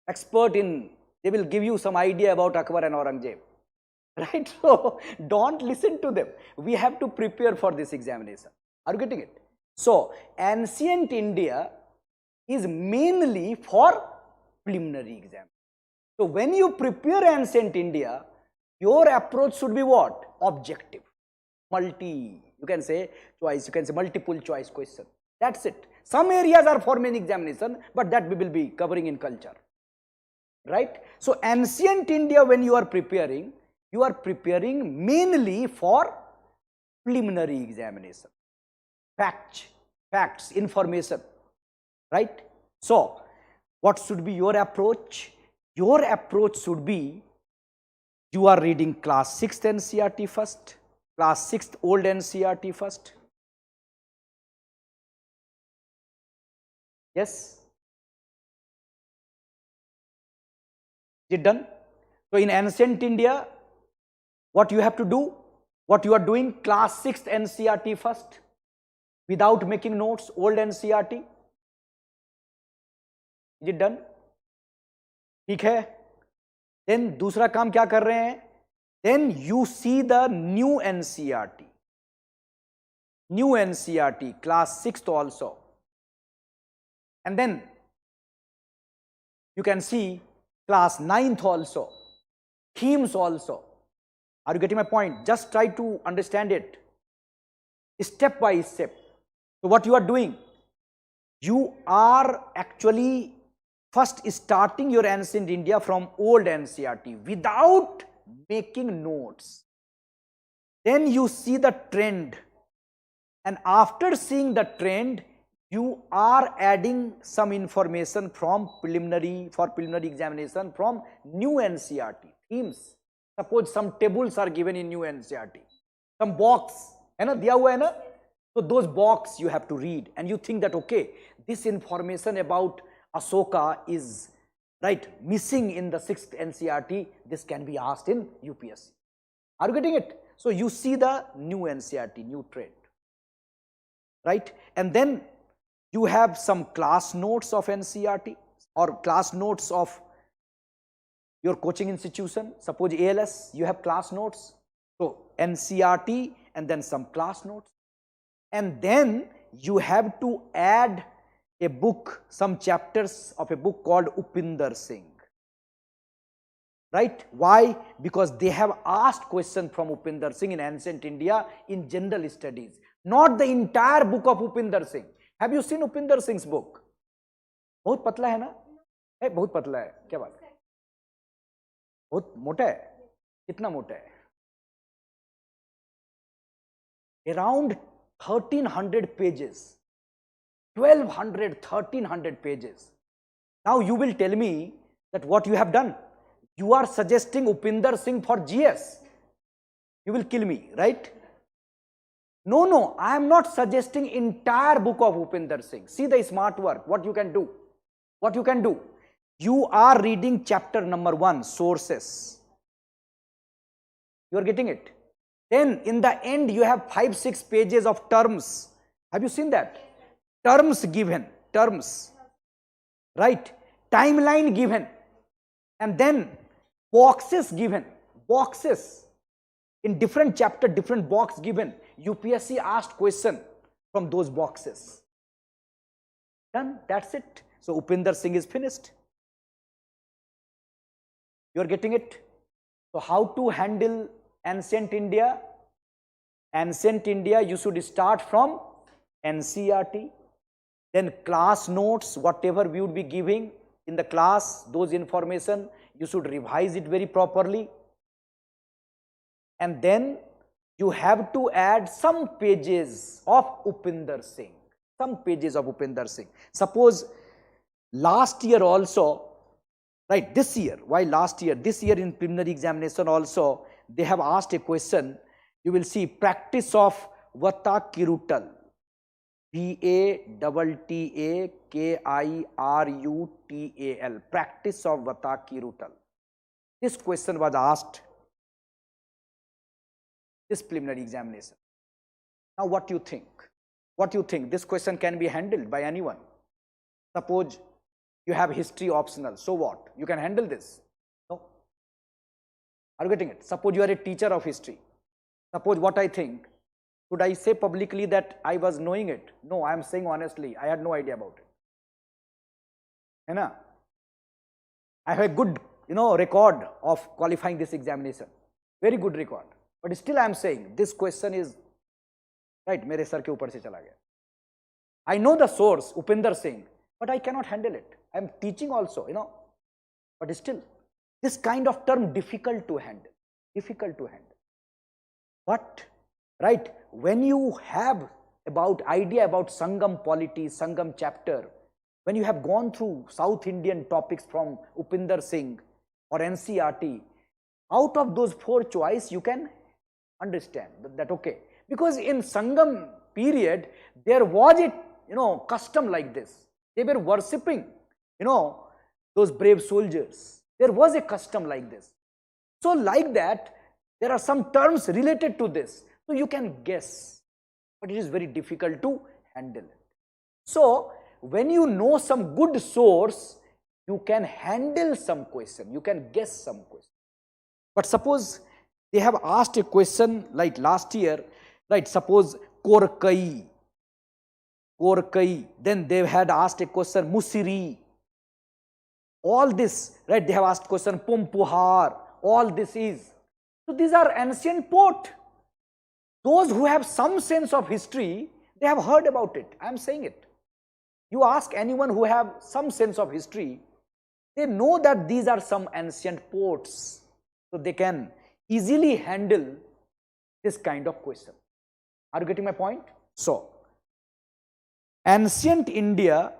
expert in, they will give you some idea about Akbar and Aurangzeb, right? So don't listen to them. We have to prepare for this examination. Are you getting it? So ancient India is mainly for preliminary exam. So when you prepare ancient India, your approach should be what? Objective, you can say choice, you can say multiple choice question. That's it. Some areas are for main examination, but that we will be covering in culture, right? So ancient India, when you are preparing mainly for preliminary examination. Facts, information, right? So what should be your approach? Your approach should be, you are reading class 6th NCERT first, class 6th old NCERT first. Yes? Is it done? So in ancient India, what you have to do, what you are doing, class 6th NCERT first, without making notes, old NCERT. Is it done? ठीक है. Then दूसरा काम क्या कर रहे हैं? Then you see the new NCERT. New NCERT, class 6th also. And then you can see class 9th also, themes also. Are you getting my point? Just try to understand it step by step. So what you are doing, you are actually first starting your ancient India from old NCERT without making notes. then you see the trend, and after seeing the trend, you are adding some information from preliminary examination from new NCERT themes. Suppose some tables are given in new NCERT, some box है ना दिया हुआ है ना, so those box you have to read, and you think that okay, this information about Ashoka is right missing in the 6th NCERT, this can be asked in UPSC. Are you getting it? So you see the new NCERT, new trend, right? And then you have some class notes of NCERT or class notes of your coaching institution. Suppose ALS, you have class notes. So NCERT and then some class notes. And then you have to add a book, some chapters of a book called Upinder Singh. Right? Why? Because they have asked questions from Upinder Singh in ancient India in general studies, not the entire book of Upinder Singh. Have you seen Upinder Singh's book? बहुत पतला है ना? है बहुत पतला है, क्या बात है? बहुत मोटा है, कितना मोटा है? Around 1300 pages, 1200, 1300 pages. Now you will tell me that what you have done. You are suggesting Upinder Singh for GS. You will kill me, right? No, I am not suggesting entire book of Upinder Singh. See the smart work, what you can do. What you can do. You are reading chapter number 1, sources. You are getting it. Then in the end you have 5-6 pages of terms. Have you seen that? Terms given, terms. Right? Timeline given. And then boxes given, boxes. In different chapter, different box given. UPSC asked question from those boxes. Done, that's it. So Upinder Singh is finished. You are getting it? So how to handle ancient India? Ancient India, you should start from NCERT. Then class notes, whatever we would be giving in the class, those information, you should revise it very properly. And then you have to add some pages of Upinder Singh. Some pages of Upinder Singh. Suppose last year also, right, this year, why last year? This year in preliminary examination also, they have asked a question. You will see practice of Vata Kirutal. VATTAKIRUTAL. Practice of Vata Kirutal. This question was asked this preliminary examination. Now what do you think? What do you think? This question can be handled by anyone. Suppose you have history optional, so what? You can handle this? No? Are you getting it? Suppose you are a teacher of history. Suppose what I think, should I say publicly that I was knowing it? No, I am saying honestly, I had no idea about it. है ना? I have a good, record of qualifying this examination. Very good record. But still I am saying, this question is, right, मेरे sir के ऊपर से चला गया. I know the source, Upinder Singh, but I cannot handle it. I am teaching also, But still, this kind of term difficult to handle. Difficult to handle. But, right, when you have idea about Sangam polity, Sangam chapter, when you have gone through South Indian topics from Upinder Singh or NCERT, out of those 4 choice, you can understand that okay. Because in Sangam period, there was a, custom like this. They were worshipping, those brave soldiers. There was a custom like this. So like that, there are some terms related to this. So you can guess, but it is very difficult to handle it. So when you know some good source, you can handle some question, you can guess some question. But suppose they have asked a question like last year, right, suppose Korkai, then they had asked a question Musiri, all this, right, they have asked question Pumpuhar, all this is. So these are ancient port. Those who have some sense of history, they have heard about it. I am saying it. You ask anyone who have some sense of history, they know that these are some ancient ports. So they can easily handle this kind of question. Are you getting my point? So, ancient India,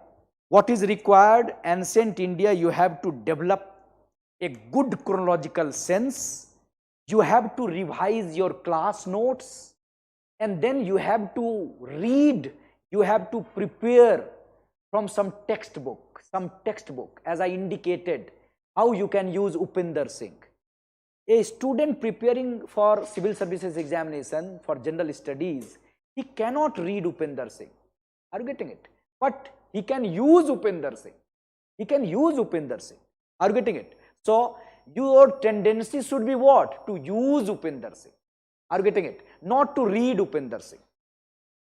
what is required? Ancient India, you have to develop a good chronological sense, you have to revise your class notes, and then you have to read, you have to prepare from some textbook, as I indicated, how you can use Upinder Singh. A student preparing for civil services examination for general studies, he cannot read Upinder Singh. Are you getting it? But he can use Upinder Singh. He can use Upinder Singh. Are you getting it? So, your tendency should be what? To use Upinder Singh. Are you getting it? Not to read Upinder Singh.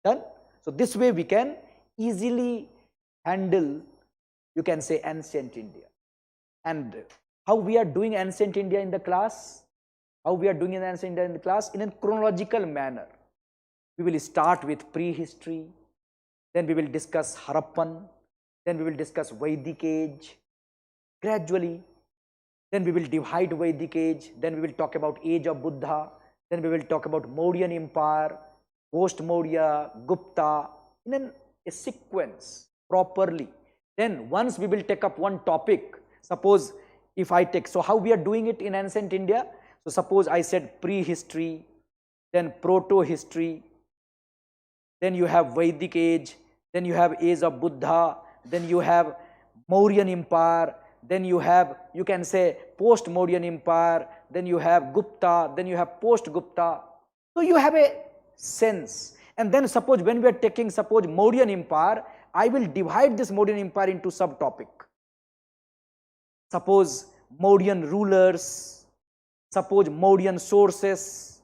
Done? So, this way we can easily handle, you can say, ancient India. And how we are doing ancient India in the class? How we are doing ancient India in the class? In a chronological manner. We will start with prehistory, then we will discuss Harappan, then we will discuss Vedic age, gradually. Then we will divide Vedic age, then we will talk about age of Buddha, then we will talk about Mauryan Empire, post-Maurya, Gupta, in a sequence, properly. Then once we will take up one topic, suppose if I take, so how we are doing it in ancient India? So suppose I said prehistory, then proto-history, then you have Vedic age, then you have age of Buddha, then you have Mauryan Empire, then you have, you can say, post-Mauryan Empire, then you have Gupta, then you have post-Gupta. So you have a sense. And then suppose when we are taking, suppose Mauryan Empire, I will divide this Mauryan Empire into subtopic. Suppose Mauryan rulers, suppose Mauryan sources,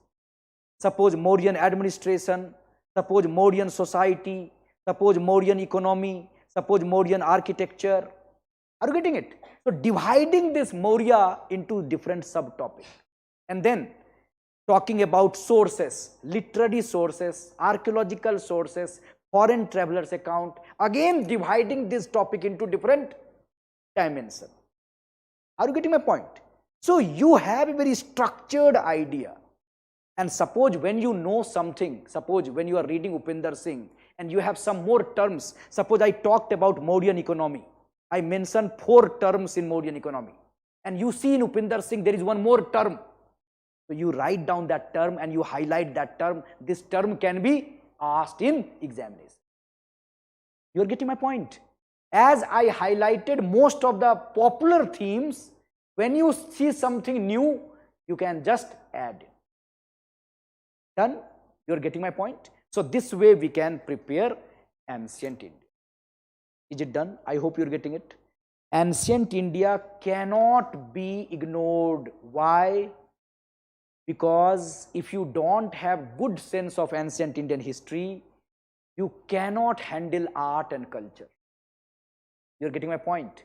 suppose Mauryan administration, suppose Mauryan society, suppose Mauryan economy, suppose Mauryan architecture. Are you getting it? So dividing this Maurya into different subtopics, and then talking about sources, literary sources, archaeological sources, foreign travelers account, again dividing this topic into different dimensions. Are you getting my point? So you have a very structured idea, and suppose when you know something, suppose when you are reading Upinder Singh and you have some more terms, suppose I talked about Mauryan economy, I mentioned 4 terms in Mauryan economy, and you see in Upinder Singh there is one more term. So you write down that term and you highlight that term. This term can be asked in examination. You are getting my point? As I highlighted most of the popular themes, when you see something new, you can just add it. Done? You are getting my point? So this way we can prepare ancient India. Is it done? I hope you are getting it. Ancient India cannot be ignored. Why? Because if you don't have good sense of ancient Indian history, you cannot handle art and culture. You are getting my point?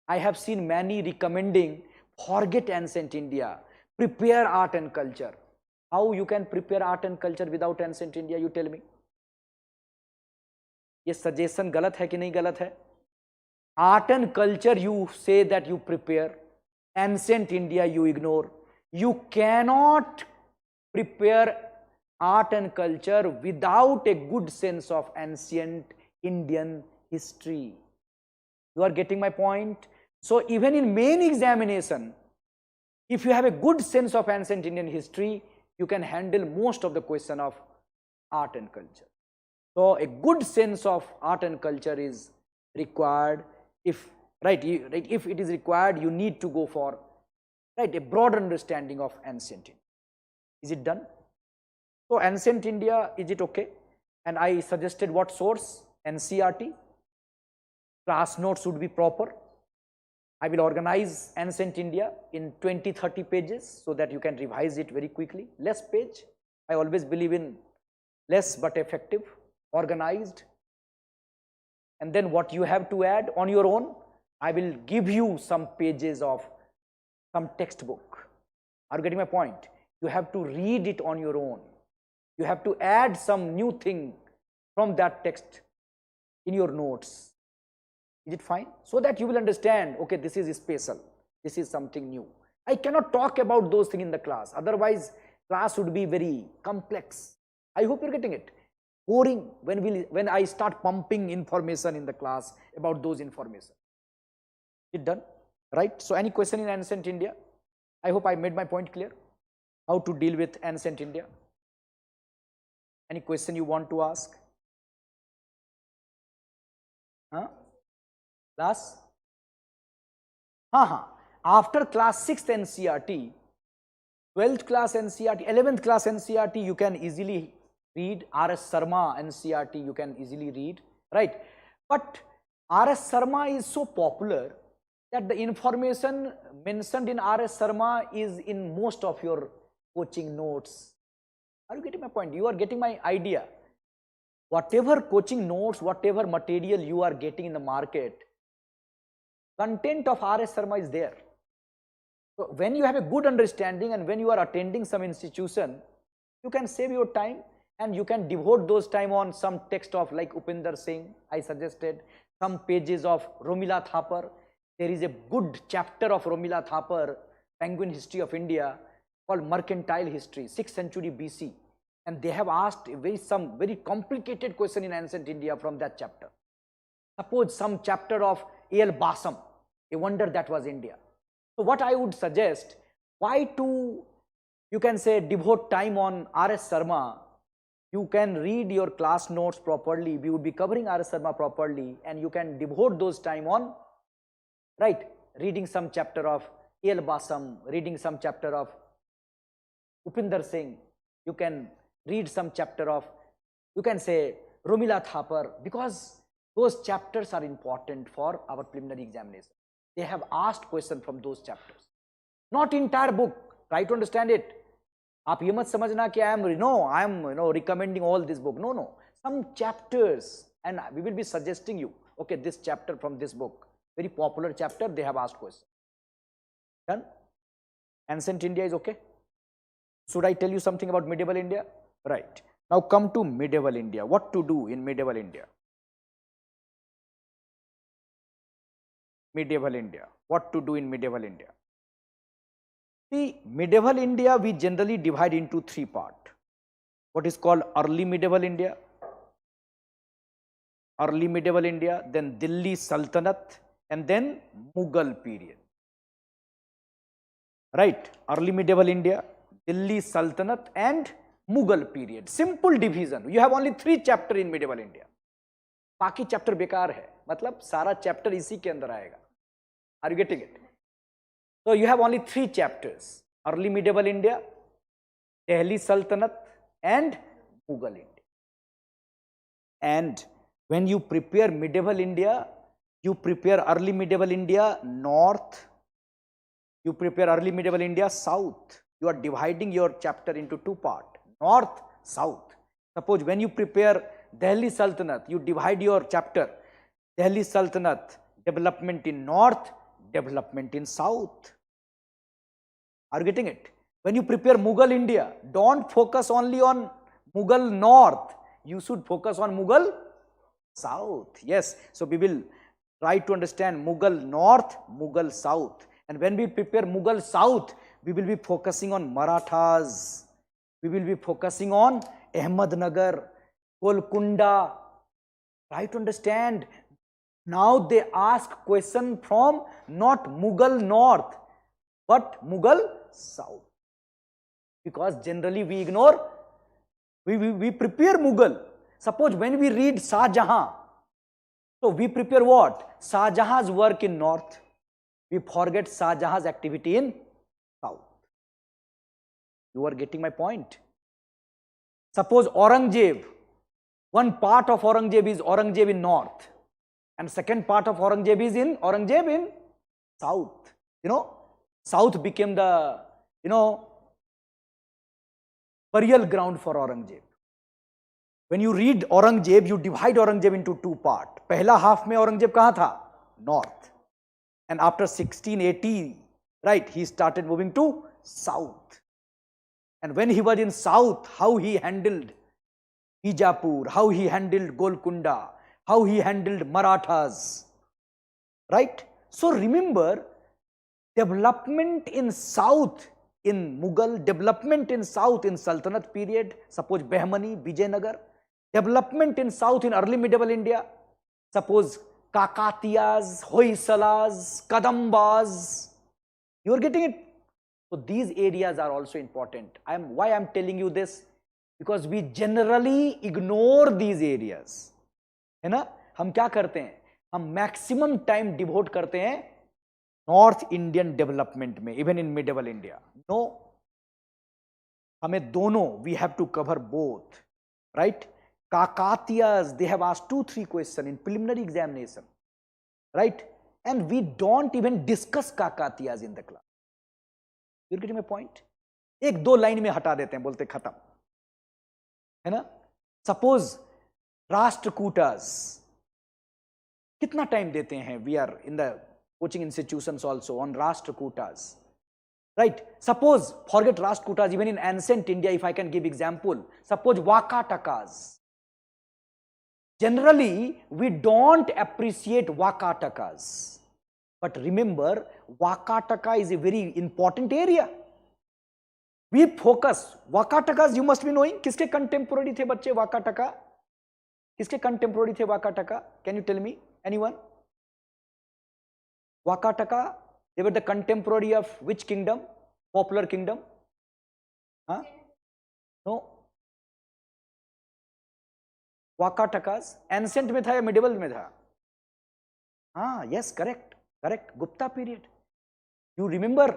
I have seen many recommending, forget ancient India, prepare art and culture. How you can prepare art and culture without ancient India, you tell me? ये suggestion गलत है कि नहीं गलत है? Art and culture you say that you prepare, ancient India you ignore. You cannot prepare art and culture without a good sense of ancient Indian history. You are getting my point? So even in main examination, if you have a good sense of ancient Indian history, you can handle most of the question of art and culture. So a good sense of art and culture is required. If if it is required, you need to go for a broad understanding of ancient India. Is it done? So ancient India, is it okay? And I suggested what source? NCERT. Class notes should be proper. I will organize ancient India in 20-30 pages so that you can revise it very quickly. Less page. I always believe in less but effective, organized. And then what you have to add on your own, I will give you some pages of some textbook. Are you getting my point? You have to read it on your own. You have to add some new thing from that text in your notes. Is it fine? So that you will understand, okay, this is special, this is something new. I cannot talk about those things in the class. Otherwise, class would be very complex. I hope you're getting it. Boring when I start pumping information in the class about those information. It done, right? So any question in ancient India? I hope I made my point clear. How to deal with ancient India? Any question you want to ask? Huh? Class? After class 6th NCERT, 12th class NCERT, 11th class NCERT, you can easily read. R.S. Sharma NCERT, you can easily read, right? But R.S. Sharma is so popular that the information mentioned in R.S. Sharma is in most of your coaching notes. Are you getting my point? You are getting my idea. Whatever coaching notes, whatever material you are getting in the market, content of R.S. Sharma is there. So when you have a good understanding and when you are attending some institution, you can save your time and you can devote those time on some text of like Upinder Singh, I suggested, some pages of Romila Thapar. There is a good chapter of Romila Thapar, Penguin History of India, called Mercantile History, 6th century BC. And they have asked some very complicated question in ancient India from that chapter. Suppose some chapter of A.L. Basam, a wonder that was India. So what I would suggest, why to, you can say, devote time on R.S. Sharma. You can read your class notes properly. We would be covering R.S. Sharma properly and you can devote those time on, right, reading some chapter of A.L. Basam, reading some chapter of Upinder Singh. You can read some chapter of, you can say, Romila Thapar, because those chapters are important for our preliminary examination. They have asked question from those chapters. Not entire book. Try to understand it. आप ये मत समझना कि I am recommending all this book. No. Some chapters, and we will be suggesting you, okay, this chapter from this book, very popular chapter, they have asked question. Done? Ancient India is okay. Should I tell you something about medieval India? Right. Now come to medieval India. What to do in medieval India? Medieval India. What to do in medieval India? See, medieval India we generally divide into three parts. What is called early medieval India, then Delhi Sultanate, and then Mughal period. Right? Early medieval India, Delhi Sultanate and Mughal period. Simple division. You have only 3 chapters in medieval India. बाकी chapter बेकार है, मतलब सारा chapter इसी के अंदर आएगा. Are you getting it? So you have only 3 chapters: early medieval India, Delhi Sultanate, and Mughal India. And when you prepare medieval India, you prepare early medieval India north, you prepare early medieval India south. You are dividing your chapter into 2 parts: north, south. Suppose when you prepare Delhi Sultanate, you divide your chapter Delhi Sultanate, development in north, development in south. Are you getting it? When you prepare Mughal India, don't focus only on Mughal north. You should focus on Mughal south. Yes. So we will try to understand Mughal north, Mughal south. And when we prepare Mughal south, we will be focusing on Marathas. We will be focusing on Ahmednagar, Golconda. Try to understand. Now they ask question from not Mughal north, but Mughal south. Because generally we ignore, we prepare Mughal. Suppose when we read Shah Jahan, so we prepare what? Shah Jahan's work in north. We forget Shah Jahan's activity in south. You are getting my point? Suppose Aurangzeb, one part of Aurangzeb is Aurangzeb in north, and second part of Aurangzeb is in Aurangzeb in south. South became the, burial ground for Aurangzeb. When you read Aurangzeb, you divide Aurangzeb into 2 parts. Pehla half mein Aurangzeb kahan tha? North. And after 1680, right, he started moving to south. And when he was in south, how he handled Bijapur, how he handled Golconda, how he handled Marathas, right? So remember, development in south in Mughal, development in south in Sultanate period, suppose Behmani, Vijayanagar, development in south in early medieval India, suppose Kakatiyas, Hoysalas, Kadambas. You are getting it? So these areas are also important. Why I'm telling you this? Because we generally ignore these areas. है ना? हम क्या करते हैं? हम maximum time devote करते हैं north Indian development में, even in medieval India. No, हमें दोनों, we have to cover both, right? Kakatiyas, they have asked 2-3 questions in preliminary examination, right? And we don't even discuss Kakatiyas in the class. You're getting my point? एक दो line में हटा देते हैं, बोलते खत्म, है ना? सपोज राष्ट्रकूटास, कितना टाइम देते हैं? We are in the coaching institutions also on Rashtrakutas, right? Suppose, forget Rashtrakutas, even in ancient India, if I can give example, suppose Vakatakas. Generally, we don't appreciate Vakatakas. But remember, Vakataka is a very important area. We focus, Vakatakas you must be knowing, किसके contemporary थे बच्चे Vakataka? किसके contemporary थे Vakataka? Can you tell me? Anyone? Vakataka, they were the contemporary of which kingdom? Popular kingdom? Huh? No. Vakatakas, ancient में था या medieval में था? हाँ, yes, correct, correct. Gupta period. You remember?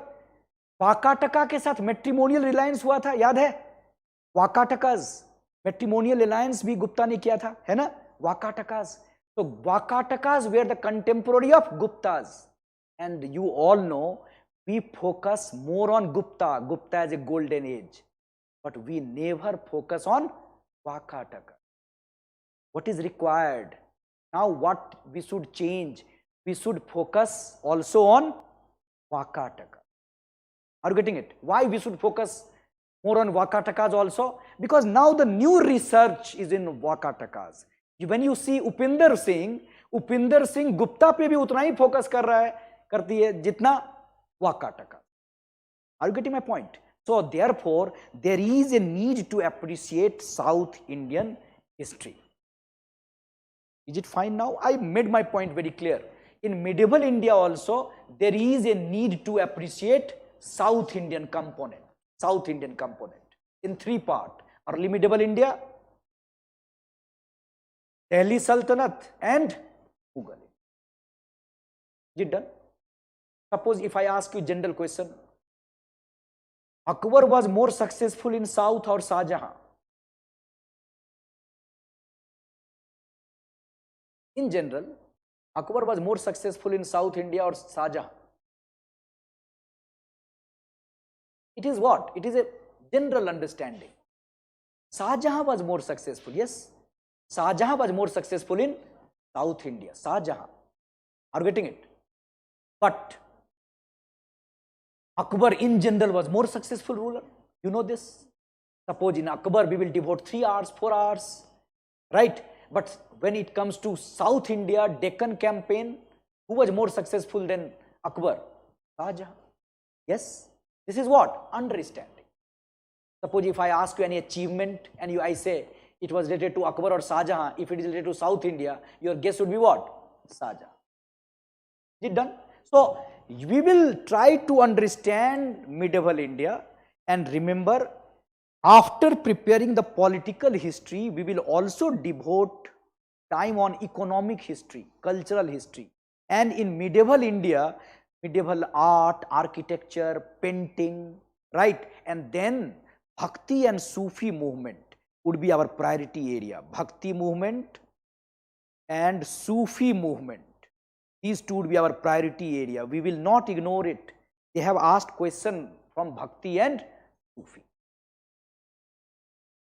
Vakataka के साथ मैट्रिमोनियल रिलायंस हुआ था, याद है? वाकाटकास मैट्रिमोनियल रिलायंस भी गुप्ता ने किया था, है ना? वाकाटकास. So Vakatakas were the contemporary of Guptas, and you all know we focus more on Gupta. Gupta as a golden age, but we never focus on Vakataka. What is required now? What we should change? We should focus also on Vakataka. Are you getting it? Why we should focus more on Vakatakas also? Because now the new research is in Vakatakas. When you see Upinder Singh Gupta पे भी उतना ही focus करती है जितना Vakataka. Are you getting my point? So therefore, there is a need to appreciate South Indian history. Is it fine now? I made my point very clear. In medieval India also, there is a need to appreciate South Indian component. South Indian component in 3 parts: early medieval India, Delhi Sultanate, and Mughal. Is it done? Suppose if I ask you general question, Akbar was more successful in South or Shah Jahan? In general, Akbar was more successful in South India or Shah Jahan? It is what? It is a general understanding. Shah Jahan was more successful, yes. Shah Jahan was more successful in South India. Shah Jahan. Are you getting it? But Akbar in general was more successful ruler. You know this. Suppose in Akbar we will devote 3 hours, 4 hours, right? But when it comes to South India, Deccan campaign, who was more successful than Akbar? Shah Jahan. Yes. This is what? Understanding. Suppose if I ask you any achievement and I say it was related to Akbar or Shah Jahan, if it is related to South India, your guess would be what? Shah Jahan. Is it done? So we will try to understand medieval India, and remember, after preparing the political history, we will also devote time on economic history, cultural history. And in medieval India, medieval art, architecture, painting, right? And then Bhakti and Sufi movement would be our priority area. Bhakti movement and Sufi movement. These two would be our priority area. We will not ignore it. They have asked question from Bhakti and Sufi.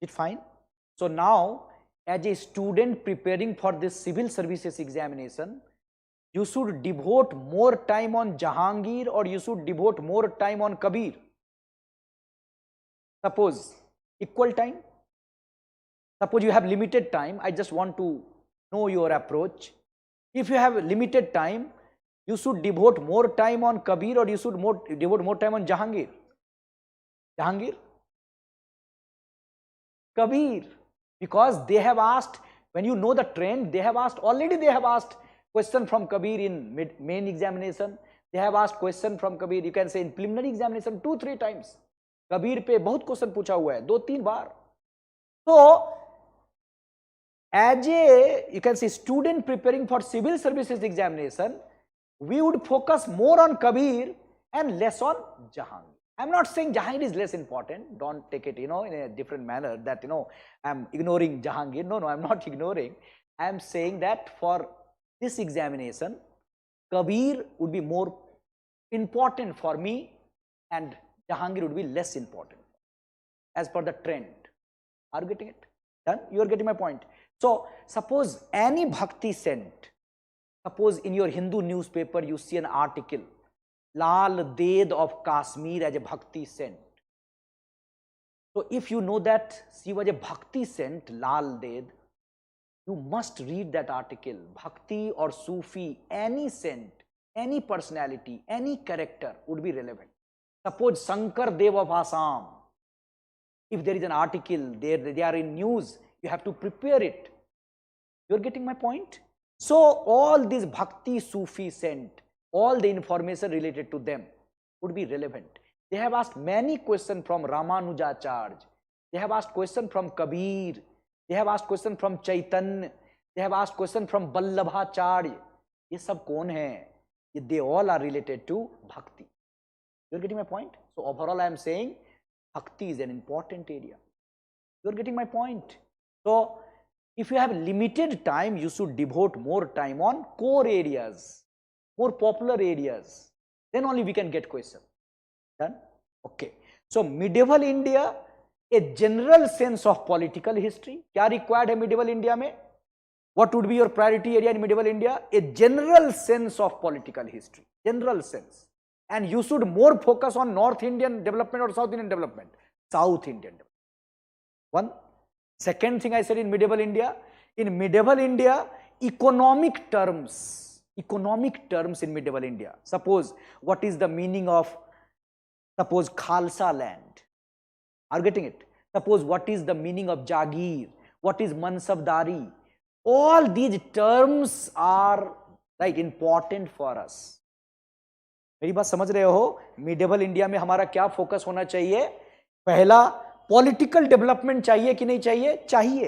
Is it fine? So now, as a student preparing for this civil services examination, you should devote more time on Jahangir or you should devote more time on Kabir. Suppose equal time. Suppose you have limited time. I just want to know your approach. If you have limited time, you should devote more time on Kabir or you should devote more time on Jahangir. Jahangir? Kabir. Because they have asked, when you know the trend, they have asked question from Kabir in main examination. They have asked question from Kabir, you can say in preliminary examination 2-3 times. Kabir पे बहुत question पूछा हुआ है, 2-3 बार. So, as a, you can say, student preparing for civil services examination, we would focus more on Kabir and less on Jahangir. I'm not saying Jahangir is less important. Don't take it, in a different manner that, I'm ignoring Jahangir. No, I'm not ignoring. I'm saying that for this examination, Kabir would be more important for me and Jahangir would be less important as per the trend. Are you getting it? Done? You are getting my point. So, suppose any bhakti sent, suppose in your Hindu newspaper you see an article, Lal Ded of Kashmir as a bhakti saint. So, if you know that she was a bhakti saint, Lal Ded, you must read that article. Bhakti or Sufi, any saint, any personality, any character would be relevant. Suppose Shankar Dev of Assam, if there is an article, they are in news, you have to prepare it. You are getting my point? So, all these Bhakti Sufi saint, all the information related to them would be relevant. They have asked many questions from Ramanujacharya. They have asked questions from Kabir. They have asked questions from Chaitanya. They have asked questions from Vallabhacharya. ये सब कौन हैं? They all are related to Bhakti. You are getting my point? So overall I am saying Bhakti is an important area. You are getting my point? So if you have limited time, you should devote more time on core areas, more popular areas. Then only we can get question. Done? Okay. So medieval India, a general sense of political history. क्या required है medieval India में? What would be your priority area in medieval India? A general sense of political history. General sense. And you should more focus on North Indian development or South Indian development. South Indian development. One. Second thing I said in medieval India, economic terms in medieval India. Suppose, what is the meaning of, suppose, Khalsa land? Are you getting it? Suppose, what is the meaning of Jagir? What is Mansabdari? All these terms are like important for us. मेरी बात समझ रहे हो? Medieval India में हमारा क्या focus होना चाहिए? पहला, पॉलिटिकल डेवलपमेंट चाहिए कि नहीं चाहिए? चाहिए.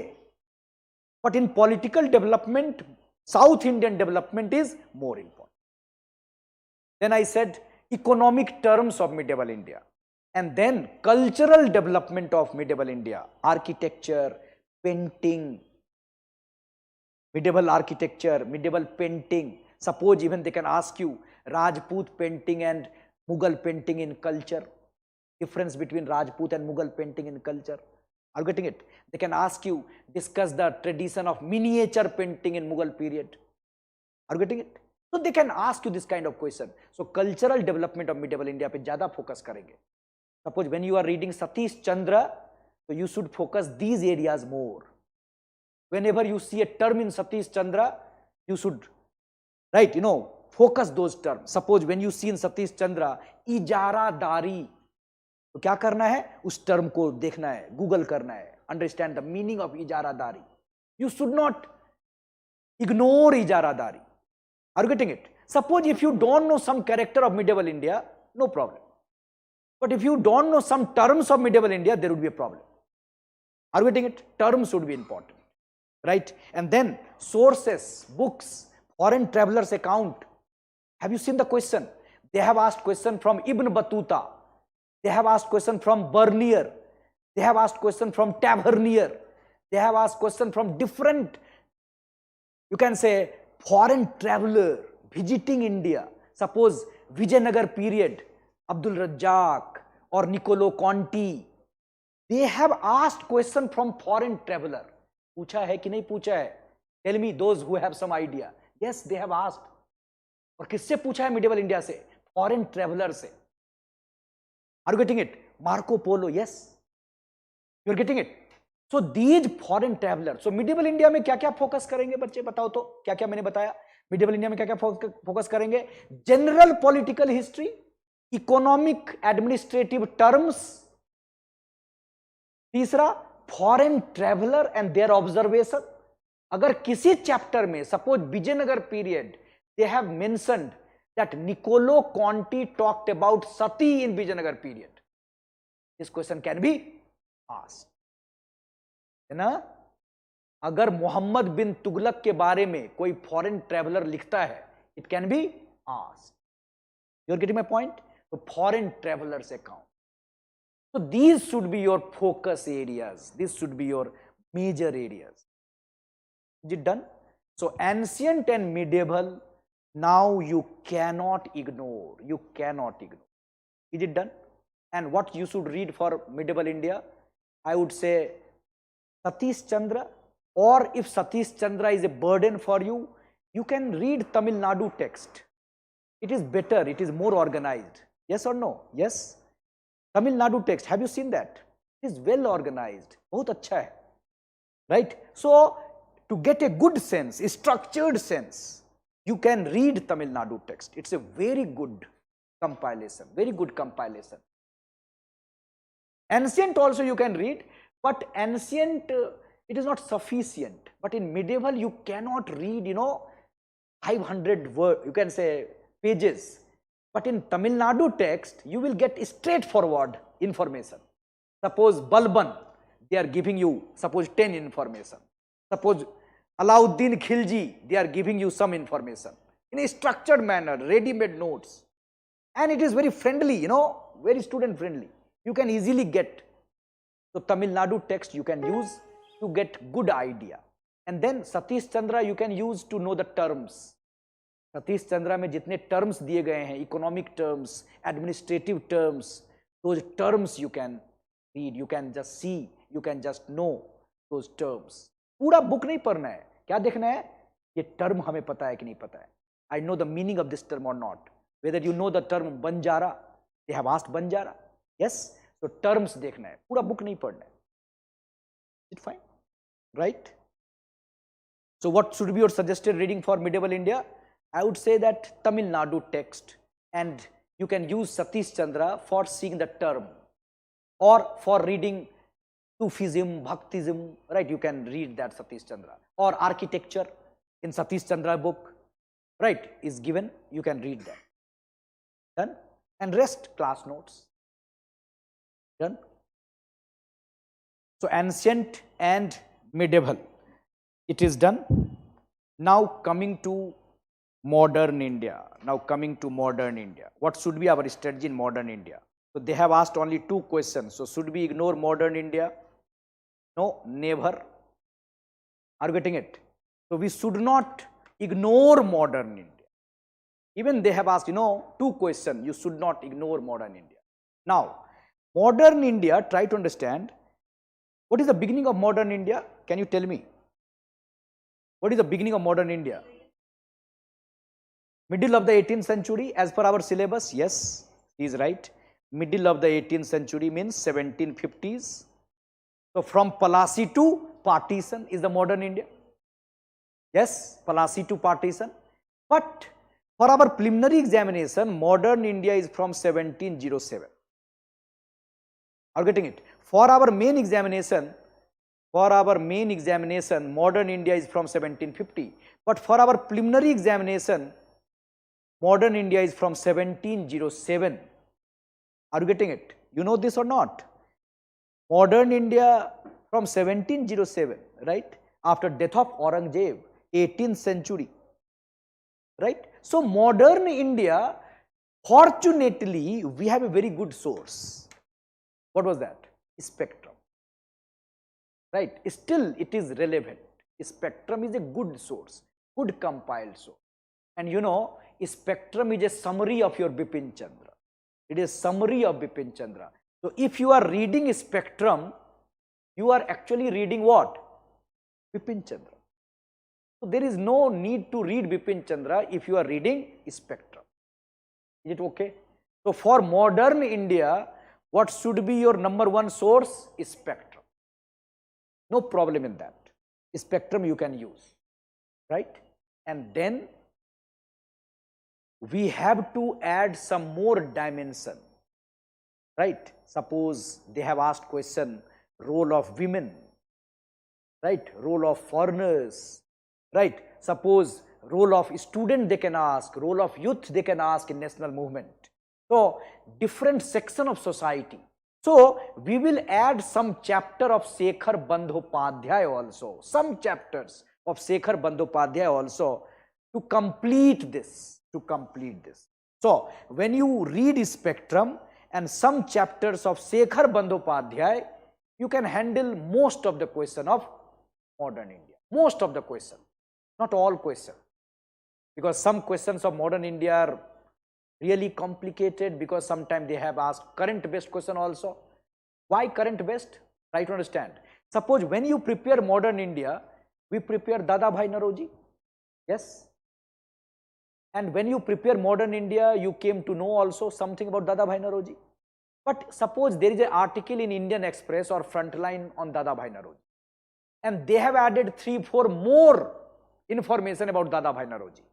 But in political development, south Indian development is more important. Then I said economic terms of medieval India, and then cultural development of medieval India, architecture, painting, medieval architecture, medieval painting. Suppose even they can ask you Rajput painting and Mughal painting in culture. Difference between Rajput and Mughal painting in culture. Are you getting it? They can ask you, discuss the tradition of miniature painting in Mughal period. Are you getting it? So they can ask you this kind of question. So cultural development of medieval India पे ज़्यादा focus करेंगे. Suppose when you are reading Satish Chandra, so you should focus these areas more. Whenever you see a term in Satish Chandra, you should, right, focus those terms. Suppose when you see in Satish Chandra, इजारादारी, तो क्या करना है? उस term को देखना है, Google करना है, understand the meaning of इजारादारी. You should not ignore इजारादारी. Are you getting it? Suppose if you don't know some character of medieval India, no problem. But if you don't know some terms of medieval India, there would be a problem. Are you getting it? Terms would be important. Right? And then sources, books, foreign travelers account. Have you seen the question? They have asked question from Ibn Battuta. They have asked question from Bernier. They have asked question from Tavernier. They have asked question from different, you can say, foreign traveler visiting India. Suppose Vijayanagar period, Abdul Razzaq or Niccolo Conti. They have asked question from foreign traveler. पूछा है कि नहीं पूछा है? Tell me those who have some idea. Yes, they have asked. और किससे पूछा है medieval India से? Foreign traveler से. Are you getting it? Marco Polo, yes. You are getting it? So these foreign travelers. So medieval India में क्या क्या focus करेंगे बच्चे? बताओ तो क्या क्या मैंने बताया? medieval India में क्या क्या फोकस करेंगे? General political history, economic administrative terms, तीसरा foreign traveller and their observation, अगर किसी चैप्टर में suppose Vijayanagar period they have mentioned that Nicolo Conti talked about sati in Vijayanagar period, this question can be asked, है ना। अगर मोहम्मद बिन तुगलक के बारे में कोई फॉरेन ट्रेवलर लिखता है, it can be asked, you are getting my point. तो foreign travellers account, so these should be your focus areas, this should be your major areas. Is it done? So ancient and medieval, now you cannot ignore, you cannot ignore. Is it done? And what you should read for medieval India, I would say Satish Chandra, or if Satish Chandra is a burden for you, you can read Tamil Nadu text. It is better, it is more organized. Yes or no? Yes. Tamil Nadu text, have you seen that? It is well organized, बहुत अच्छा है, right? So to get a good sense, a structured sense, you can read Tamil Nadu text. It's a very good compilation, very good compilation. Ancient also you can read, but ancient it is not sufficient. But in medieval you cannot read, 500 words, you can say pages. But in Tamil Nadu text, you will get straightforward information. Suppose Balban, they are giving you, suppose 10 information. Suppose Alauddin Khilji, they are giving you some information in a structured manner, ready-made notes. And it is very friendly, very student friendly. You can easily get. So Tamil Nadu text you can use to get good idea. And then Satish Chandra you can use to know the terms. Satish Chandra में जितने terms दिए गए हैं, economic terms, administrative terms, those terms you can read, you can just see, you can just know those terms. पूरा book नहीं पढ़ना है, क्या देखना है, ये टर्म हमें पता है कि नहीं पता है. I know the meaning of this term और not, whether you know the term Banjara, they have asked Banjara, yes. तो टर्म्स देखना है, पूरा बुक नहीं पढ़ना है. It fine, right. So what should be your suggested reading for medieval India? I would say that Tamil Nadu text, and you can use Satish Chandra for seeing the term, or for reading Sufism, Bhaktism, right? You can read that Satish Chandra, or architecture in Satish Chandra book, right, is given, you can read that. Done? And rest class notes. Done? So ancient and medieval, it is done. Now coming to modern India. Now coming to modern India. What should be our strategy in modern India? So they have asked only 2 questions. So should we ignore modern India? No, never. Are you getting it? So we should not ignore modern India. Even they have asked, 2 questions. You should not ignore modern India. Now, modern India, try to understand. What is the beginning of modern India? Can you tell me? What is the beginning of modern India? Middle of the 18th century as per our syllabus? Yes, he is right. Middle of the 18th century means 1750s. So from Palasi to partition is the modern India. Yes, Palasi to partition. But for our preliminary examination, modern India is from 1707. Are you getting it? For our main examination, modern India is from 1750. But for our preliminary examination, modern India is from 1707. Are you getting it? You know this or not? Modern India from 1707, right? After death of Aurangzeb, 18th century, right? So modern India, fortunately, we have a very good source. What was that? Spectrum, right? Still it is relevant. Spectrum is a good source, good compiled source. And spectrum is a summary of your Bipin Chandra. It is summary of Bipin Chandra. So if you are reading spectrum, you are actually reading what? Bipin Chandra. So there is no need to read Bipin Chandra if you are reading spectrum. Is it okay? So for modern India, what should be your number 1 source? Spectrum. No problem in that. Spectrum you can use, right? And then we have to add some more dimension, right? Suppose they have asked question, role of women, right, role of foreigners, right, suppose role of student they can ask, role of youth they can ask in national movement. So different section of society. So we will add some chapter of Shekhar Bandhopadhyay also, some chapters of Shekhar Bandhopadhyay also to complete this, So when you read spectrum and some chapters of Shekhar Bandhopadhyay, you can handle most of the question of modern India, most of the question, not all question, because some questions of modern India are really complicated, because sometimes they have asked current based question also. Why current based? Try to understand. Suppose when you prepare modern India, we prepare Dada Bhai Naroji, yes, and when you prepare modern India, you came to know also something about Dada Bhai Naroji. But suppose there is an article in Indian Express or Frontline on Dada Bhai Naroji, and they have added 3-4 more information about Dada Bhai Naroji,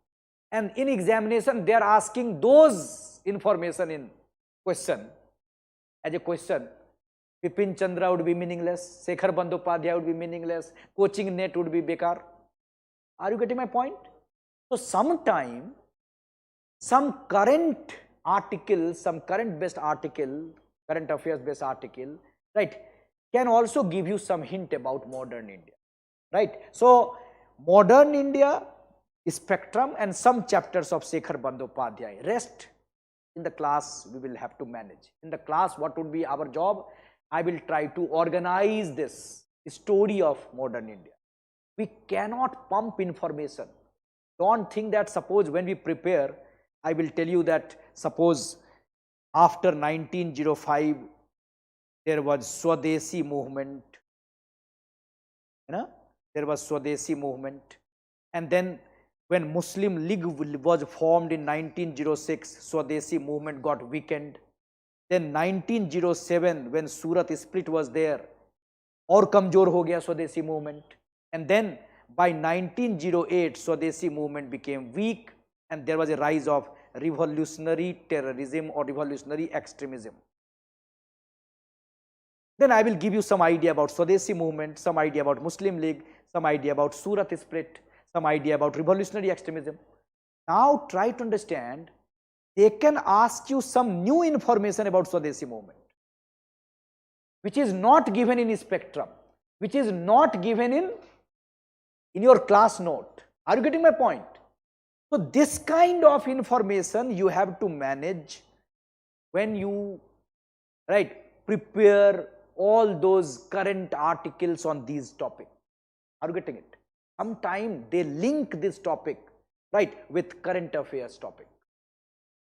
and in examination they are asking those information in question as a question. Bipin Chandra would be meaningless, Shekhar Bandhopadhyay would be meaningless, coaching net would be bekar. Are you getting my point? So sometime some current article, some current based article, current affairs based article, right, can also give you some hint about modern India, right. So modern India, spectrum and some chapters of Shekhar Bandhopadhyay. Rest in the class we will have to manage. In the class, what would be our job? I will try to organize this story of modern India. We cannot pump information. Don't think that suppose when we prepare, I will tell you that suppose after 1905 there was Swadeshi movement, there was Swadeshi movement, and then when Muslim League was formed in 1906, Swadeshi movement got weakened. Then 1907 when Surat split was there, और कमजोर हो गया Swadeshi movement, and then by 1908 Swadeshi movement became weak, and there was a rise of revolutionary terrorism or revolutionary extremism. Then I will give you some idea about Swadeshi movement, some idea about Muslim League, some idea about Surat split, some idea about revolutionary extremism. Now try to understand. They can ask you some new information about Swadeshi movement, which is not given in spectrum, which is not given in your class note. Are you getting my point? So this kind of information you have to manage when you, right, prepare all those current articles on these topics. Are you getting it? Sometimes they link this topic, right, with current affairs topic.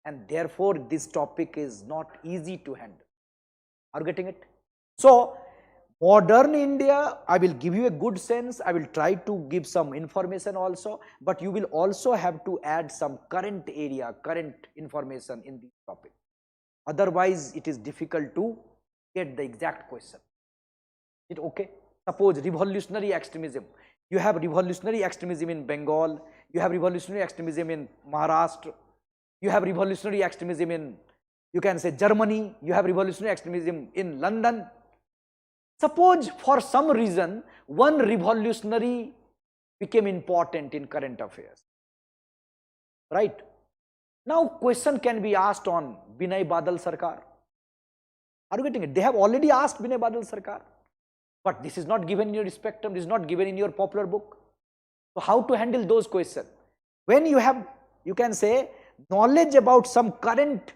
And therefore, this topic is not easy to handle. Are you getting it? So, modern India, I will give you a good sense. I will try to give some information also, but you will also have to add some current area, current information in this topic. Otherwise, it is difficult to get the exact question. Is it okay? Suppose revolutionary extremism. You have revolutionary extremism in Bengal. You have revolutionary extremism in Maharashtra. You have revolutionary extremism in, you can say, Germany. You have revolutionary extremism in London. Suppose for some reason one revolutionary became important in current affairs, right? Now question can be asked on Binay Badal Sarkar. Are you getting it? They have already asked Binay Badal Sarkar, but this is not given in your spectrum, this is not given in your popular book. So how to handle those questions? When you have, you can say, knowledge about some current,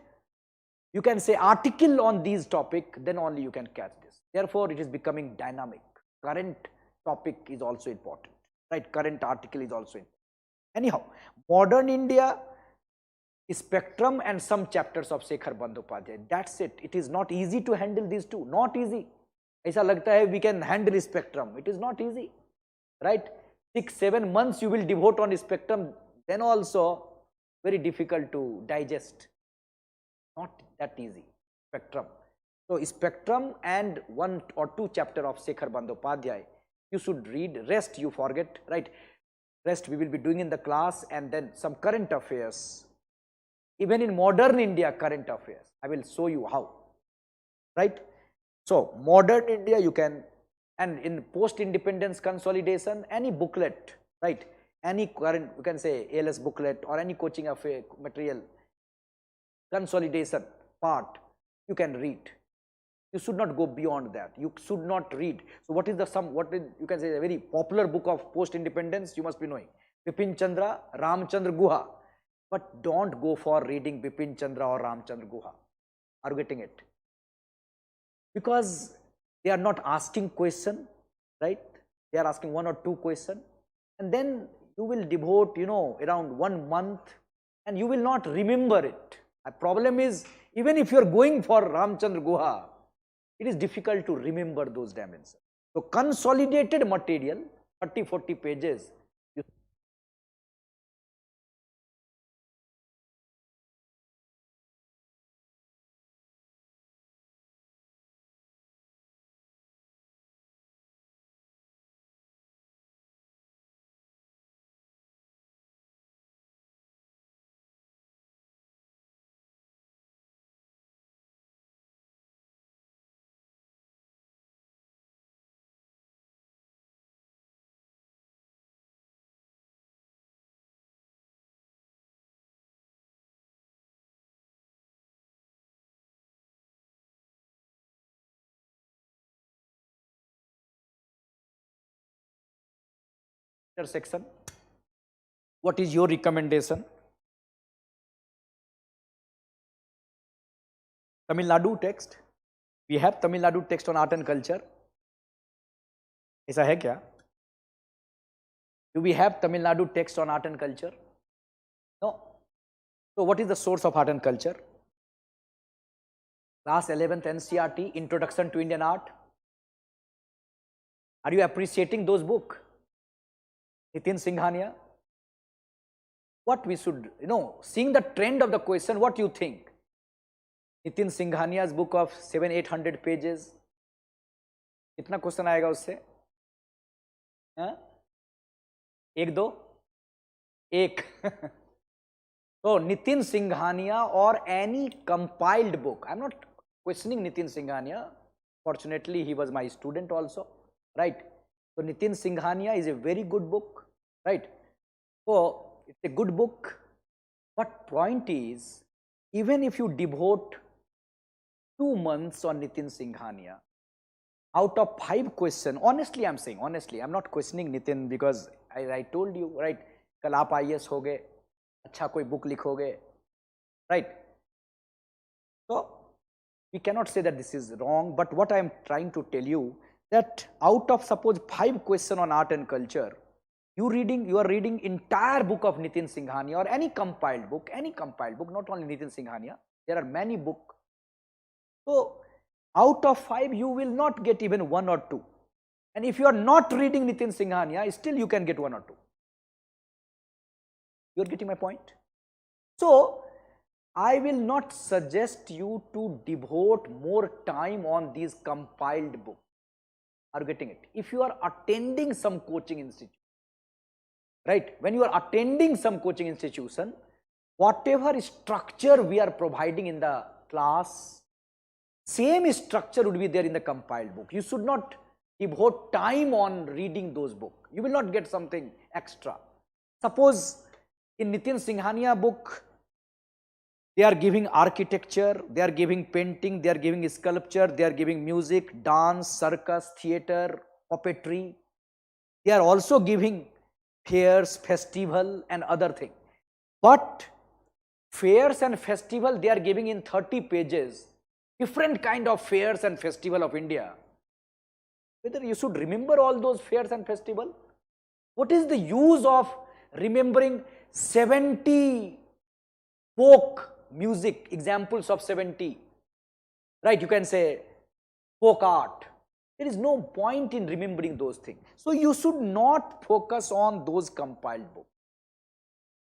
you can say, article on these topic, then only you can catch this. Therefore, it is becoming dynamic. Current topic is also important, right? Current article is also important. Anyhow, modern India, spectrum and some chapters of Shekhar Bandhopadhyay. That's it. It is not easy to handle these two. Not easy. ऐसा लगता है we can handle spectrum. It is not easy, right? 6-7 months you will devote on spectrum, then also very difficult to digest. Not that easy. Spectrum. So spectrum and 1 or 2 chapter of Shekhar Bandhopadhyay you should read. Rest you forget, right? Rest we will be doing in the class, and then some current affairs. Even in modern India current affairs, I will show you how, right? So modern India you can, and in post-independence consolidation, any booklet, right? Any current, you can say ALS booklet or any coaching affair material, consolidation part, you can read. You should not go beyond that. You should not read. So what is the what is, you can say, a very popular book of post-independence, you must be knowing. Bipin Chandra, Ramchandra Guha. But don't go for reading Bipin Chandra or Ramchandra Guha. Are you getting it? Because they are not asking question, right? They are asking one or two questions. And then you will devote, around 1 month and you will not remember it. The problem is, even if you are going for Ramchandra Guha, it is difficult to remember those dimensions. So consolidated material, 30-40 pages. Section. What is your recommendation? Tamil Nadu text. We have Tamil Nadu text on art and culture. ऐसा है क्या? Do we have Tamil Nadu text on art and culture? No. So what is the source of art and culture? Class 11th NCERT, Introduction to Indian Art. Are you appreciating those books? Nitin Singhania. What we should, seeing the trend of the question, what do you think? Nitin Singhania's book of 700-800 pages. कितना question आएगा उससे? एक दो? एक. So Nitin Singhania or any compiled book. I'm not questioning Nitin Singhania. Fortunately, he was my student also, right? So Nitin Singhania is a very good book, right? So it's a good book, but point is, even if you devote 2 months on Nitin Singhania, out of 5 questions, honestly I'm saying, honestly, I'm not questioning Nitin because I told you, right, कल आप IAS हो गए, अच्छा कोई book लिखोगे, right? So we cannot say that this is wrong, but what I am trying to tell you, that out of suppose 5 questions on art and culture, you are reading entire book of Nitin Singhania or any compiled book, not only Nitin Singhania, there are many books. So out of 5, you will not get even 1 or 2. And if you are not reading Nitin Singhania, still you can get 1 or 2. You are getting my point? So I will not suggest you to devote more time on these compiled books. Are you getting it? If you are attending some coaching institution, right? When you are attending some coaching institution, whatever structure we are providing in the class, same structure would be there in the compiled book. You should not devote time on reading those books. You will not get something extra. Suppose in Nitin Singhania book, they are giving architecture, they are giving painting, they are giving sculpture, they are giving music, dance, circus, theater, puppetry. They are also giving fairs, festival and other things. But fairs and festival, they are giving in 30 pages, different kind of fairs and festival of India. Whether you should remember all those fairs and festival? What is the use of remembering 70 folk music, examples of 70, right? You can say folk art. There is no point in remembering those things. So you should not focus on those compiled books.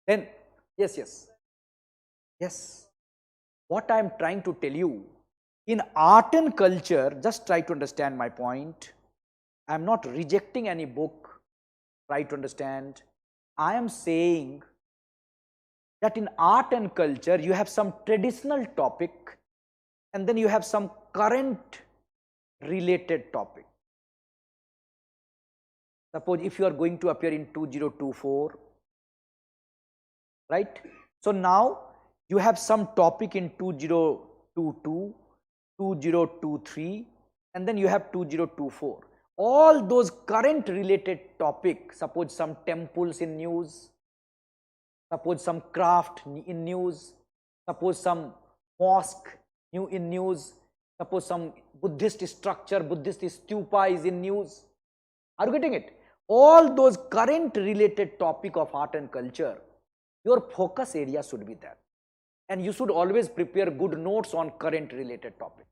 Then, yes. What I am trying to tell you, in art and culture, just try to understand my point. I am not rejecting any book, try to understand. I am saying that in art and culture, you have some traditional topic and then you have some current related topic. Suppose if you are going to appear in 2024, right? So now you have some topic in 2022, 2023, and then you have 2024. All those current related topics, suppose some temples in news, suppose some craft in news, suppose some mosque in news, suppose some Buddhist structure, Buddhist stupa is in news. Are you getting it? All those current related topic of art and culture, your focus area should be that. And you should always prepare good notes on current related topic.